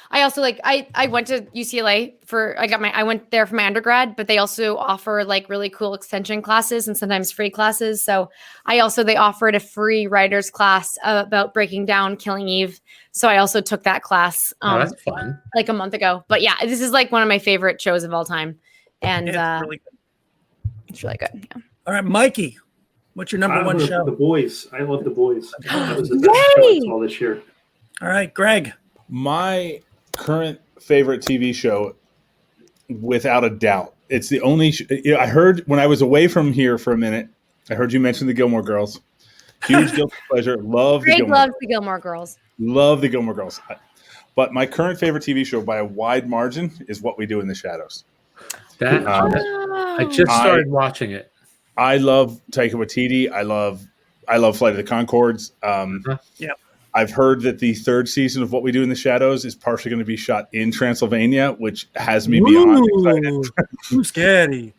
I also I went to UCLA I went there for my undergrad, but they also offer like really cool extension classes and sometimes free classes. So they offered a free writer's class about breaking down Killing Eve. So I also took that class. That's fun. Like a month ago. But yeah, this is like one of my favorite shows of all time. And it's really good. Yeah. All right, Mikey, what's your number one show? The Boys. I love The Boys. That was the best show I saw this year. All right, Greg. My current favorite TV show, without a doubt, it's the only. I heard when I was away from here for a minute, I heard you mention the Gilmore Girls. Huge guilty pleasure. Greg loves the Gilmore Girls. Love the Gilmore Girls. But my current favorite TV show by a wide margin is What We Do in the Shadows. I just started watching it. I love Taika Waititi. I love Flight of the Conchords. I've heard that the third season of What We Do in the Shadows is partially going to be shot in Transylvania, which has me beyond excited. Too scary.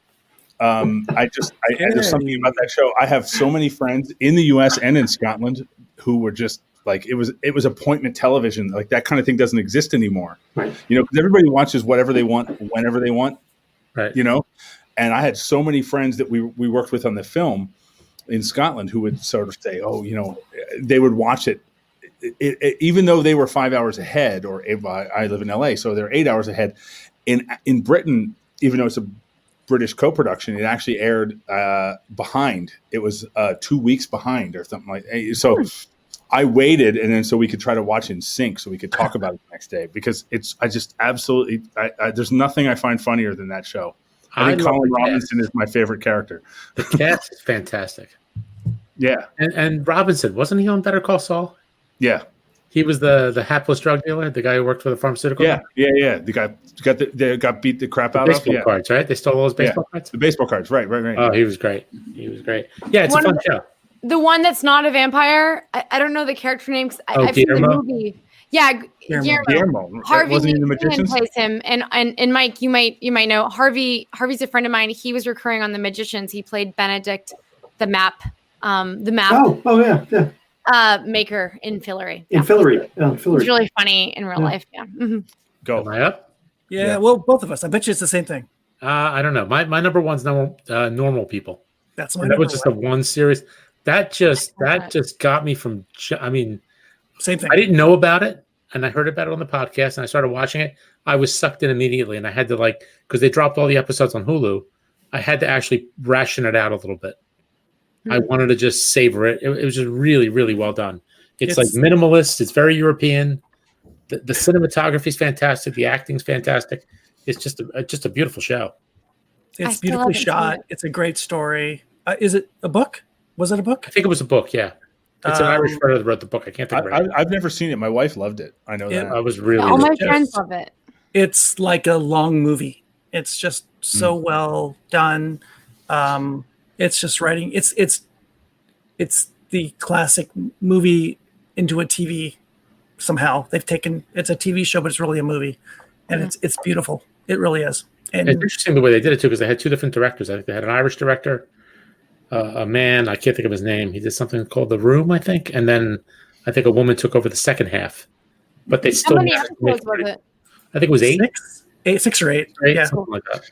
There's something about that show. I have so many friends in the U.S. and in Scotland who were just like, it was appointment television. Like that kind of thing doesn't exist anymore. Right. Because everybody watches whatever they want, whenever they want. Right. And I had so many friends that we worked with on the film in Scotland who would sort of say, oh, they would watch it. Even though they were 5 hours ahead, or I live in LA, so they're 8 hours ahead. In Britain, even though it's a British co-production, it actually aired behind. It was 2 weeks behind or something like that. So I waited, and then so we could try to watch in sync, so we could talk about it the next day, because there's nothing I find funnier than that show. I think Colin Robinson is my favorite character. The cast is fantastic. Yeah, and Robinson, wasn't he on Better Call Saul? Yeah, he was the hapless drug dealer, the guy who worked for the pharmaceutical. Yeah. The guy got beat the crap out of. Baseball of. cards, right? They stole all those baseball cards. The baseball cards, right. Oh, he was great. Yeah, it's a fun show. The one that's not a vampire. I don't know the character name. I've seen the movie. Yeah, Guillermo. Harvey wasn't he the Magicians? plays him, and Mike, you might know Harvey's a friend of mine. He was recurring on the Magicians. He played Benedict, the map. Oh yeah. Maker in Fillory. In Fillory. He's really funny in real life. Yeah. Mm-hmm. Go. Am I up? Yeah. Well, both of us. I bet you it's the same thing. I don't know. My number one's Normal People. That's my. That was just the one series that just got me from. I mean, same thing. I didn't know about it, and I heard about it on the podcast, and I started watching it. I was sucked in immediately, and I had to because they dropped all the episodes on Hulu. I had to actually ration it out a little bit. I wanted to just savor it. It was just really, really well done. It's like minimalist. It's very European. The cinematography is fantastic. The acting's fantastic. It's just a beautiful show. It's beautifully shot. It's a great story. Is it a book? Was it a book? I think it was a book. Yeah, it's an Irish writer that wrote the book. I can't think of it. I've never seen it. My wife loved it. I know that. I was really. All my friends love it. It's like a long movie. It's just so well done. It's just writing. It's the classic movie into a TV. Somehow they've taken it's a TV show, but it's really a movie, and it's beautiful. It really is. And it's interesting the way they did it too, because they had two different directors. I think they had an Irish director, a man, I can't think of his name. He did something called The Room, I think, and then I think a woman took over the second half. But they still. How many episodes was it? I think it was 8. 6 or 8. Yeah, something like that.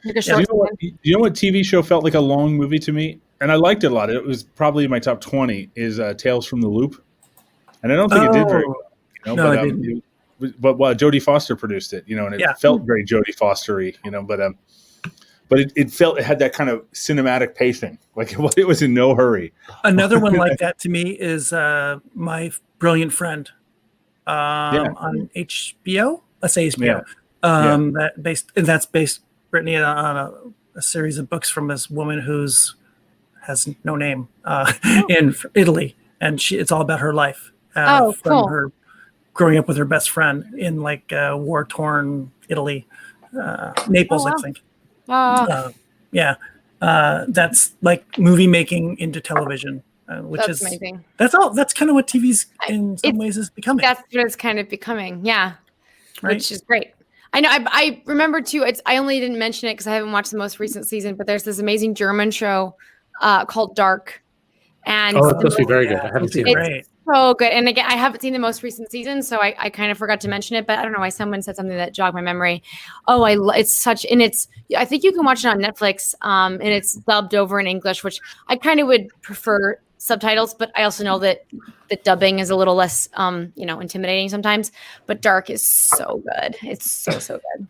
You know what TV show felt like a long movie to me, and I liked it a lot. It was probably in my top 20. Is Tales from the Loop, and I don't think it did very well. No, it didn't. But Jodie Foster produced it, and it felt very Jodie Foster-y, but it felt it had that kind of cinematic pacing, like it was in no hurry. Another one like that to me is My Brilliant Friend on HBO. Let's say HBO. That's based, Brittany, on a series of books from this woman has no name in Italy, and it's all about her life. From cool. Her growing up with her best friend in war-torn Italy, Naples, I think. That's like movie making into television, which is amazing. That's kind of what TV's in some ways is becoming. That's what it's kind of becoming, yeah, right? Which is great. I know. I remember too. I only didn't mention it because I haven't watched the most recent season, but there's this amazing German show called Dark, and it's supposed to be very good. I haven't seen it. Great. So good. And again, I haven't seen the most recent season, so I kind of forgot to mention it, but I don't know why someone said something that jogged my memory. It's such, and I think you can watch it on Netflix, and it's dubbed over in English, which I kind of would prefer subtitles, but I also know that the dubbing is a little less, intimidating sometimes, but Dark is so good. It's so good.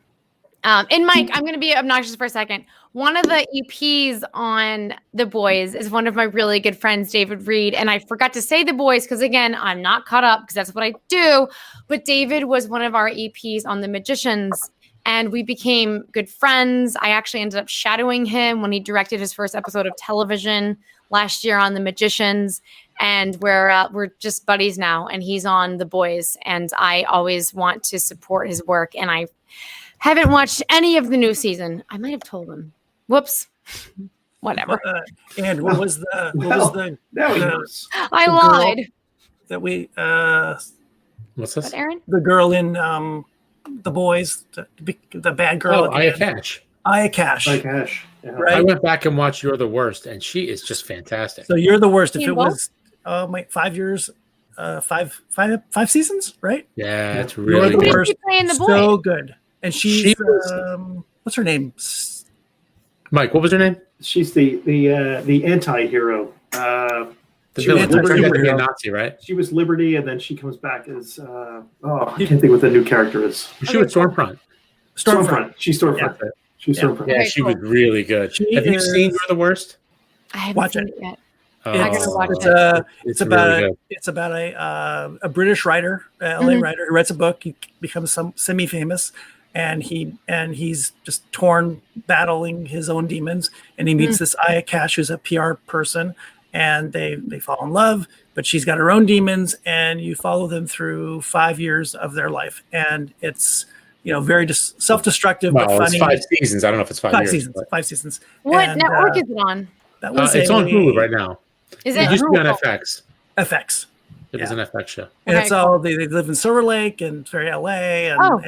And Mike, I'm going to be obnoxious for a second. One of the EPs on The Boys is one of my really good friends, David Reed. And I forgot to say The Boys because, again, I'm not caught up because that's what I do. But David was one of our EPs on The Magicians, and we became good friends. I actually ended up shadowing him when he directed his first episode of television last year on The Magicians. And we're just buddies now, and he's on The Boys. And I always want to support his work, and I haven't watched any of the new season. I might have told him. Whoops. Whatever. And what was the I lied. That we what's this? What, Aaron? The girl in The Boys, the bad girl. Aya Cash. Aya Cash. Yeah. Right. I went back and watched You're the Worst, and she is just fantastic. So You're the Worst. If it was 5 years, 5 seasons, right? Yeah, it's You're really the good. Worst. Playing The Boys? So good. And she was, what's her name? Mike, what was her name? She's the anti-hero. The She was villain. Liberty had to be a superhero. Nazi, right? She was Liberty, and then she comes back as I can't think what the new character is. She was Stormfront. Stormfront. She's Stormfront. Yeah. She's Yeah. Stormfront. Yeah, Very she cool. was really good. She Have you is- seen You're the Worst? I haven't Watch seen it. it yet. Oh, gotta watch It's it. it's really about a British writer, LA Mhm. writer who writes a book. He becomes semi-famous, and he's just torn battling his own demons. And he meets this Aya Cash, who's a PR person, and they fall in love. But she's got her own demons, and you follow them through 5 years of their life, and it's very self-destructive but Well, it's funny. 5 seasons. I don't know if it's 5 years. seasons. but- 5 seasons. What And, network is it on? That was It's on Hulu right now. Is It it used to be on Hulu? FX. FX. It was Yeah. an FX show. And Okay, it's all they live in Silver Lake, and it's very LA, and Oh.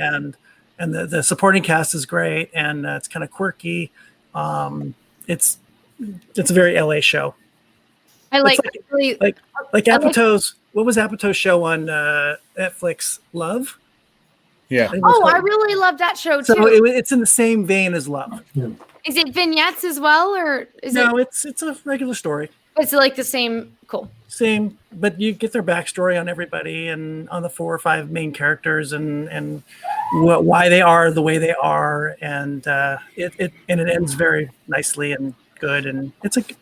and the supporting cast is great, and it's kind of quirky. It's a very LA show. I like, It's really, like like- Apatow's. What was Apatow's show on Netflix? Love. Yeah. I think it was oh, I called- really love that show So too. it's in the same vein as Love. Is it vignettes as well, or is No, it's a regular story. it's like the same? Cool. Same, but you get their backstory on everybody and on the 4 or 5 main characters and why they are the way they are, and it ends very nicely and good, and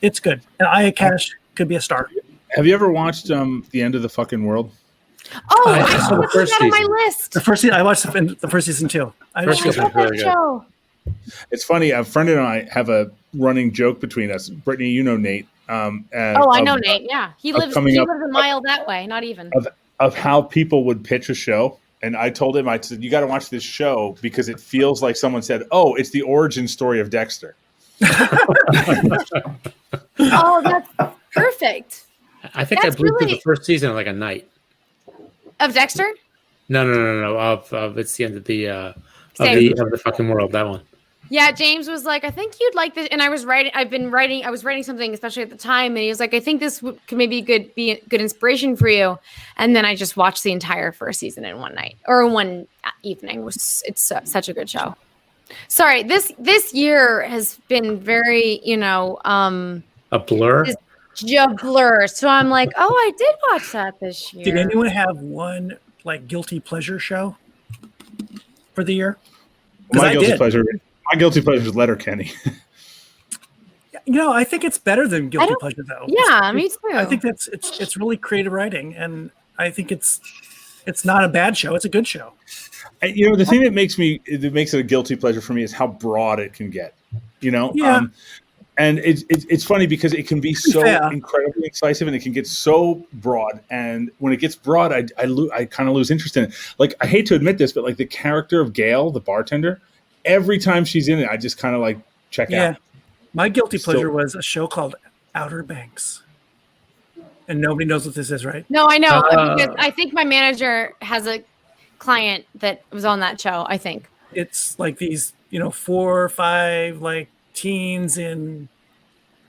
it's good. And Aya Cash could be a star. Have you ever watched The End of the Fucking World? Oh, I I saw should the put first that on my season. list. The first season I watched the first season too. First season. I love Very that good. show. It's funny. A friend and I have a running joke between us. Brittany, you know Nate. And Oh, I of- know Nate. Yeah, he of lives. coming He up- lives a mile that way. Not even. Of how people would pitch a show. And I told him, I said, you got to watch this show because it feels like someone said, oh, it's the origin story of Dexter. Oh, that's perfect. I think That's I blew through really- the first season in like a night. Of Dexter. No. Of it's the end of the Same. of the fucking world. That one. Yeah, James was like, I think you'd like this, and I was writing. I was writing something, especially at the time, and he was like, I think this could maybe be a good inspiration for you. And then I just watched the entire first season in one night or in one evening. It's such a good show. Sorry, this year has been very, A blur. blur. So I'm like, oh, I did watch that this year. Did anyone have one like guilty pleasure show for the year? 'Cause My I guilty did. pleasure. My guilty pleasure is Letterkenny. I think it's better than guilty don't- pleasure though. Yeah, me too. I think it's really creative writing, and I think it's not a bad show. It's a good show. The thing that makes it a guilty pleasure for me is how broad it can get. Yeah. And it's funny because it can be so fair. incredibly incisive and it can get so broad. And when it gets broad, I kind of lose interest in it. Like, I hate to admit this, but like the character of Gail, the bartender, every time she's in it, I just kind of like check Yeah. out. My guilty So- pleasure was a show called Outer Banks, and nobody knows what this is, right? No, I know Uh, because I think my manager has a client that was on that show. I think. It's like these 4 or 5 like teens in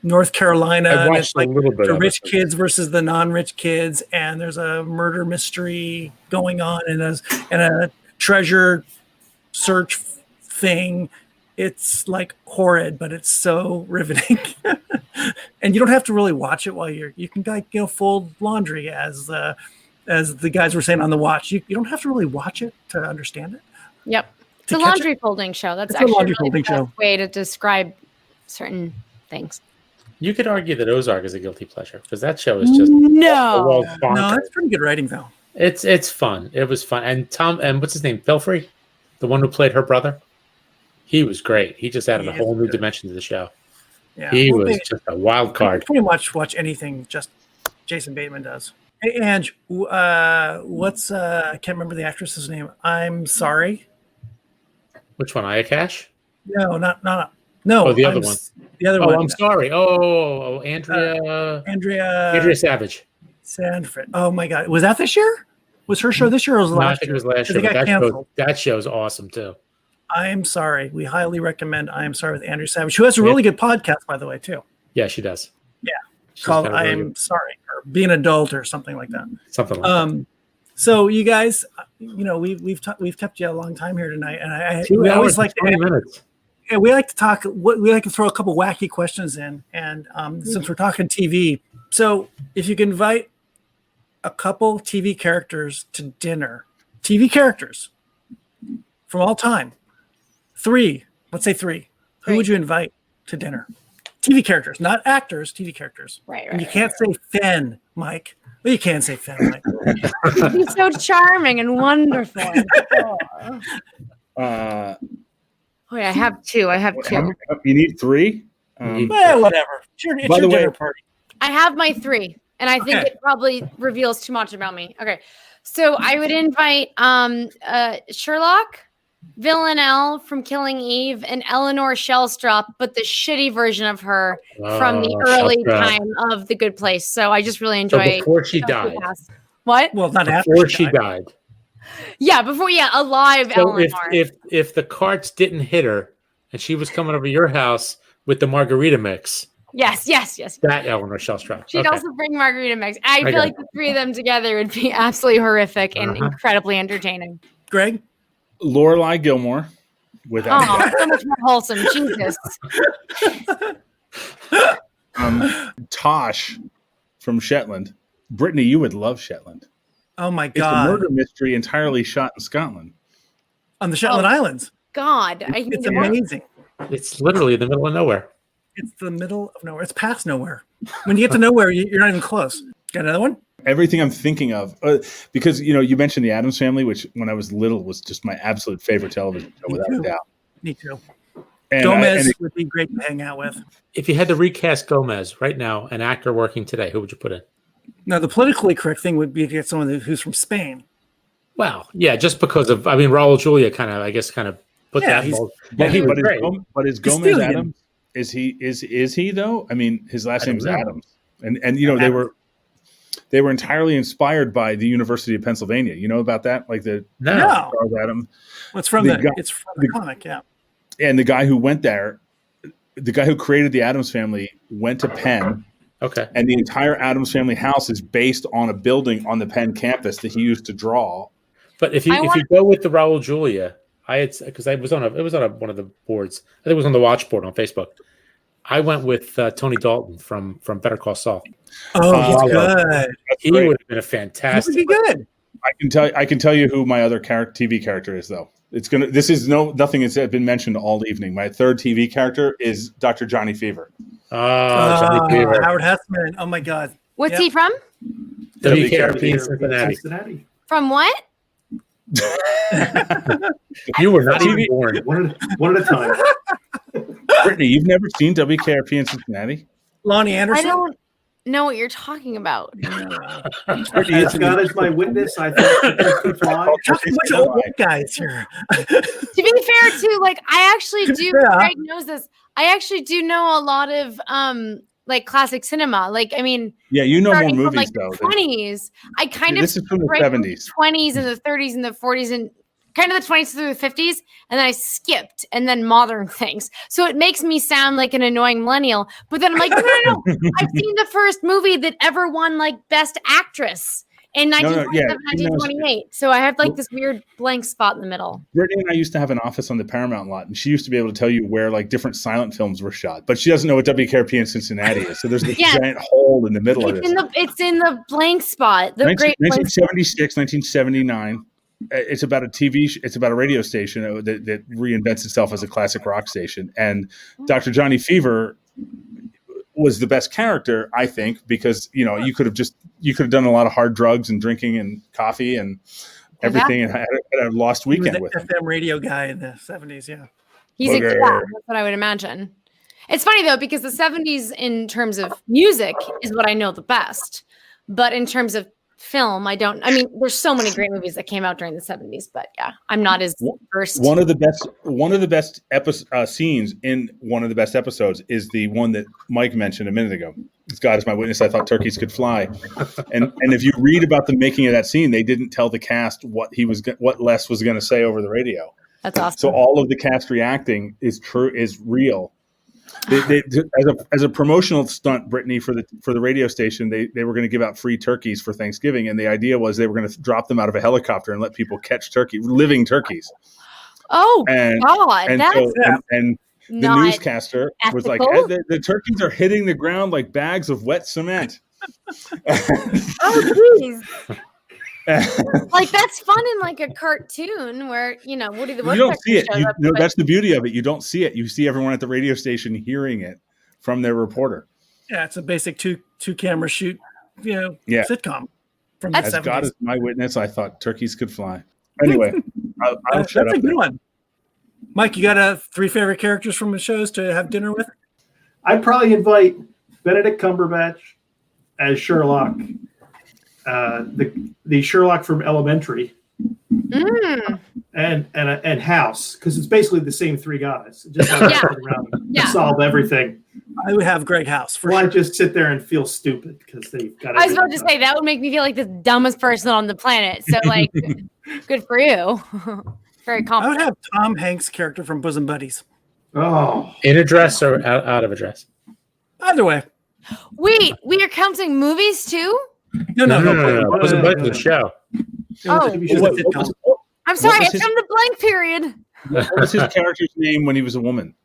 North Carolina, I and watched it's like a little bit the of rich it. kids versus the non-rich kids, and there's a murder mystery going on, and a treasure search thing. It's like horrid, but it's so riveting. And you don't have to really watch it while you can like fold laundry, as the guys were saying on the watch. You don't have to really watch it to understand it. Yep. It's To a catch laundry folding show. That's It's a actually laundry really folding the best show. way to describe certain things. You could argue that Ozark is a guilty pleasure because that show is just No. well No, bonkers. that's pretty good writing though. It's fun. It was fun. And what's his name? Pelfrey, the one who played her brother. He was great. He just added He a is whole new good. dimension to the show. Yeah, He well, was just a wild I card. pretty much watch anything just Jason Bateman does. Hey, Ange, what's I can't remember the actress's name. I'm sorry. Which one? Aya Cash? No. Oh, the other one. The other Oh, one. I'm sorry. Oh, Andrea Andrea Savage. Sanford. Oh my God, was that this year? Was her show this year or was it No, I last think year? it was last 'Cause year. it But got canceled. that show's awesome too. I am sorry. We highly recommend I Am Sorry with Andrew Savage, who has a really good podcast, by the way, too. Yeah, she does. Yeah. She's Called got a I really Am good- Sorry, or Be an Adult, or something like that. something like that. So you guys, we've kept you a long time here tonight, and I 2 we hours always and like to 20 end, minutes. And we like to talk. We like to throw a couple wacky questions in, and since we're talking TV, so if you can invite a couple TV characters to dinner, TV characters from all time, let's say three. Who would you invite to dinner? TV characters, not actors. TV characters. Right. And you can't say Finn, Mike. Well, you can say Finn, Mike. He's so charming and wonderful. Wait, I have two. You need three? Whatever. It's By your the way- dinner party. I have my three, and I think Okay. it probably reveals too much about me. Okay, so I would invite Sherlock, Villanelle from Killing Eve, and Eleanor Shellstrop, but the shitty version of her from the early Shellstrop. time of The Good Place. So I just really So enjoy. before she died. What? Well, not after Before she died. Yeah, before alive So Eleanor. if the carts didn't hit her and she was coming over your house with the margarita mix, Yes. that Eleanor Shellstrop. She'd Okay. also bring margarita mix. I got feel like the three of them together would be absolutely horrific and incredibly entertaining. Greg? Lorelai Gilmore. Without Oh, so much more wholesome. Jesus. Tosh from Shetland. Brittany, you would love Shetland. Oh my It's a God! murder mystery entirely shot in Scotland. On the Shetland Islands. God. It's amazing. It's literally in the middle of nowhere. It's the middle of nowhere. It's past nowhere. When you get to nowhere, you're not even close. Got another one? Everything I'm thinking of, because you mentioned the Addams Family, which when I was little was just my absolute favorite television show, Me without too. a doubt. Me too. And Gomez would be great to hang out with. If you had to recast Gomez right now, an actor working today, who would you put in? Now, the politically correct thing would be to get someone who's from Spain. Well, yeah, just because of, Raul Julia kind of put Yeah, that he's- mold. but, He was but, great. is Gomez stealing him. Adams? Is he though? I mean, his last I don't name's know. Adams, and they were entirely inspired by the University of Pennsylvania. You know about that? Like the No. Charles Adams. Well, it's from The the guy- comic, yeah. And the guy who went there, the guy who created the Addams Family, went to Penn, Okay. and the entire Addams Family house is based on a building on the Penn campus that he used to draw. But if you go with the Raul Julia, because it was on one of the boards. I think it was on the watch board on Facebook. I went with Tony Dalton from Better Call Saul. Oh, he's good. He great. would have been a He would fantastic. be good. I can tell you who my other TV character is, though. This is nothing that's been mentioned all evening. My third TV character is Dr. Johnny Fever. Johnny Fever. Howard Hessman. Oh my God. What's Yep. he from? WKRP in Cincinnati. Cincinnati. From what? You were not even born. One at a time. Brittany, you've never seen WKRP in Cincinnati? Lonnie I Anderson. don't know what you're talking about. Brittany, As God is my witness, I think it could fly. Talking a bunch of old guys here. To be fair, too, like I actually do. Yeah. Greg knows this. I actually do know a lot of like classic cinema. Like I mean, Yeah, you know more starting from movies like though. the 20s. I kind of This is from the right from 70s. 20s and the 30s and the 40s and kind of the 20s through the 50s, and then I skipped and then modern things. So it makes me sound like an annoying millennial. But then I'm like, no. I've seen the first movie that ever won like Best Actress in 1927, 1928. So I have like this weird blank spot in the middle. Brittany and I used to have an office on the Paramount lot, and she used to be able to tell you where like different silent films were shot. But she doesn't know what WKRP in Cincinnati is. So there's this Yeah. giant hole in the middle of It's it. it's in the blank spot. The great blank spot. 1976, 1979. It's about a it's about a radio station that reinvents itself as a classic rock station. And Dr. Johnny Fever was the best character, I think, because you could have done a lot of hard drugs and drinking and coffee and everything, and had a lost He was weekend the with him. FM radio guy in the 70s, yeah. He's Okay. that's what I would imagine. It's funny though, because the 70s in terms of music is what I know the best. But in terms of film, there's so many great movies that came out during the 70s, but yeah, I'm not as versed. One of the best scenes in one of the best episodes is the one that Mike mentioned a minute ago. As God is my witness, I thought turkeys could fly. And if you read about the making of that scene, they didn't tell the cast what Les was going to say over the radio. That's awesome. So all of the cast reacting is real. As a promotional stunt, Brittany, for the radio station, they were going to give out free turkeys for Thanksgiving, and the idea was they were going to drop them out of a helicopter and let people catch living turkeys. Oh And God, the newscaster was like, the turkeys are hitting the ground like bags of wet cement. Oh, geez. Like, that's fun in like a cartoon where, Woody the Woodpecker. You don't see it. That's the beauty of it. You don't see it. You see everyone at the radio station hearing it from their reporter. Yeah, it's a basic two camera shoot, sitcom. From the 70s. God is my witness, I thought turkeys could fly. Anyway, I'll shut up. That's a good one. Mike, you got 3 favorite characters from the shows to have dinner with? I'd probably invite Benedict Cumberbatch as Sherlock, the Sherlock from Elementary, and House, because it's basically the same 3 guys, just around to solve everything. I would have Greg House. I just sit there and feel stupid because they've got. I was about to say that would make me feel like the dumbest person on the planet. So, like, good for you. Very confident. I would have Tom Hanks' character from Bosom Buddies. Oh, in a dress or out of a dress? Either way. Wait, we are counting movies too? No. Bosom Buddies is a show. I'm sorry, it's from the blank period. What was his character's name when he was a woman?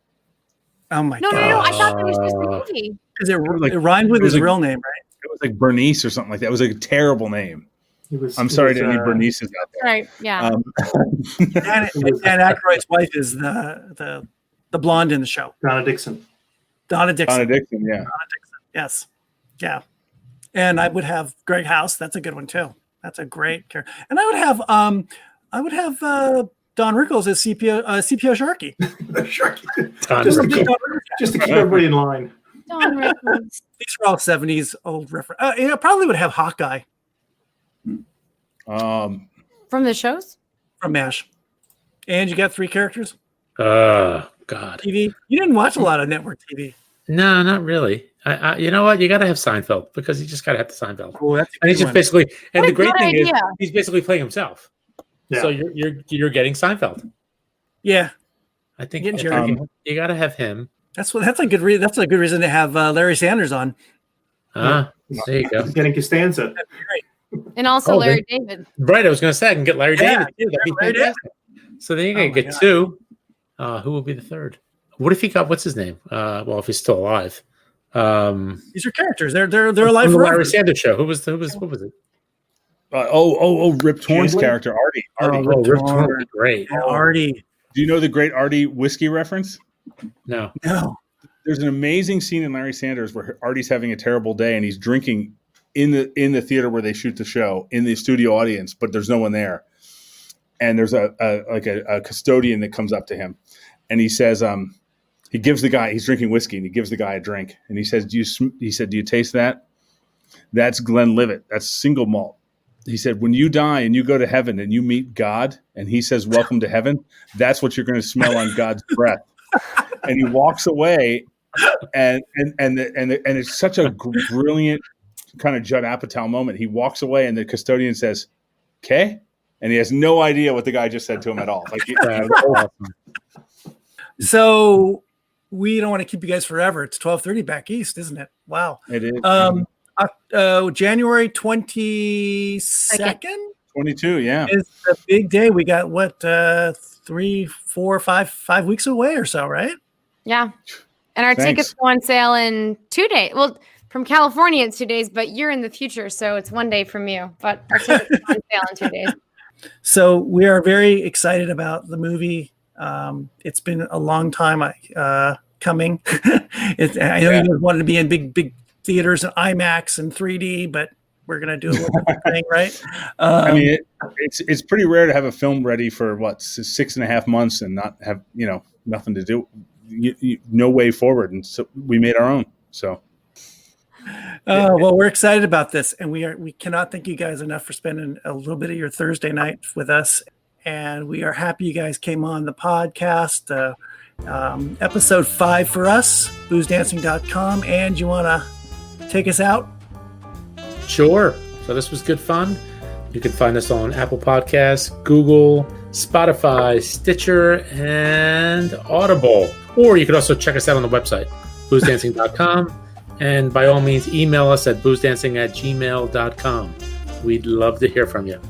Oh my God! No! I thought that was just a movie. Because it rhymed with his real name, right? It was like Bernice or something like that. It was like a terrible name. I'm sorry to any Bernices out there. Right? Yeah. Dan Aykroyd's wife is the blonde in the show. Donna Dixon. Yeah. Donna Dixon, yes. Yeah. And I would have Greg House. That's a good one too. That's a great character. And I would have Don Rickles as CPO Sharky. Just to keep everybody in line. Don Rickles. These are all 70s old reference. Probably would have Hawkeye. From the shows? From MASH. And you got 3 characters? God. TV? You didn't watch a lot of network TV. No, not really. You know what? You got to have Seinfeld because you just got to have the Seinfeld. Oh, that's and he's just basically, and what the great thing idea. is he's basically playing himself. Yeah. So you're getting Seinfeld. Yeah, I think you got to have him. That's a good reason. That's a good reason to have Larry Sanders on. There you go. Getting Costanza. And also Larry David. Right, I was going to say I can get Larry David too. That'd be Larry fantastic. So then you get 2. Who will be the 3rd? What if he got what's his name? Well, if he's still alive. These are characters. They're alive from the forever. Larry Sanders Show. What was it? Rip Torn's character, Artie. Rip Torn, great. Artie. Do you know the great Artie whiskey reference? No. There's an amazing scene in Larry Sanders where Artie's having a terrible day and he's drinking in the theater where they shoot the show in the studio audience, but there's no one there. And there's a custodian that comes up to him, and he says, he gives the guy, he's drinking whiskey, and he gives the guy a drink, and he says, do you taste that? That's Glenlivet. That's single malt. He said, when you die and you go to heaven and you meet God, and he says, welcome to heaven, that's what you're going to smell on God's breath. And he walks away, and it's such a brilliant kind of Judd Apatow moment. He walks away, and the custodian says, "Okay," and he has no idea what the guy just said to him at all. Like, so we don't want to keep you guys forever. It's 12:30 back east, isn't it? Wow, it is. January 22nd. 22, yeah, is the big day. We got 3, 4, 5 weeks away or so, right? Yeah, and our tickets go on sale in 2 days. Well, from California, it's 2 days, but you're in the future, so it's 1 day from you. But our tickets go on sale in 2 days. So we are very excited about the movie. It's been a long time coming. I know you wanted to be in big theaters and IMAX and 3D, but we're going to do a little thing, right? I mean, it's pretty rare to have a film ready for 6.5 months and not have nothing to do, no way forward, and so we made our own. So, well, we're excited about this, and we cannot thank you guys enough for spending a little bit of your Thursday night with us, and we are happy you guys came on the podcast. Episode 5 for us, boozdancing.com, and you want to take us out? Sure. So this was good fun. You can find us on Apple Podcasts, Google, Spotify, Stitcher, and Audible. Or you can also check us out on the website, boozdancing.com. And by all means, email us at boozdancing@gmail.com. We'd love to hear from you.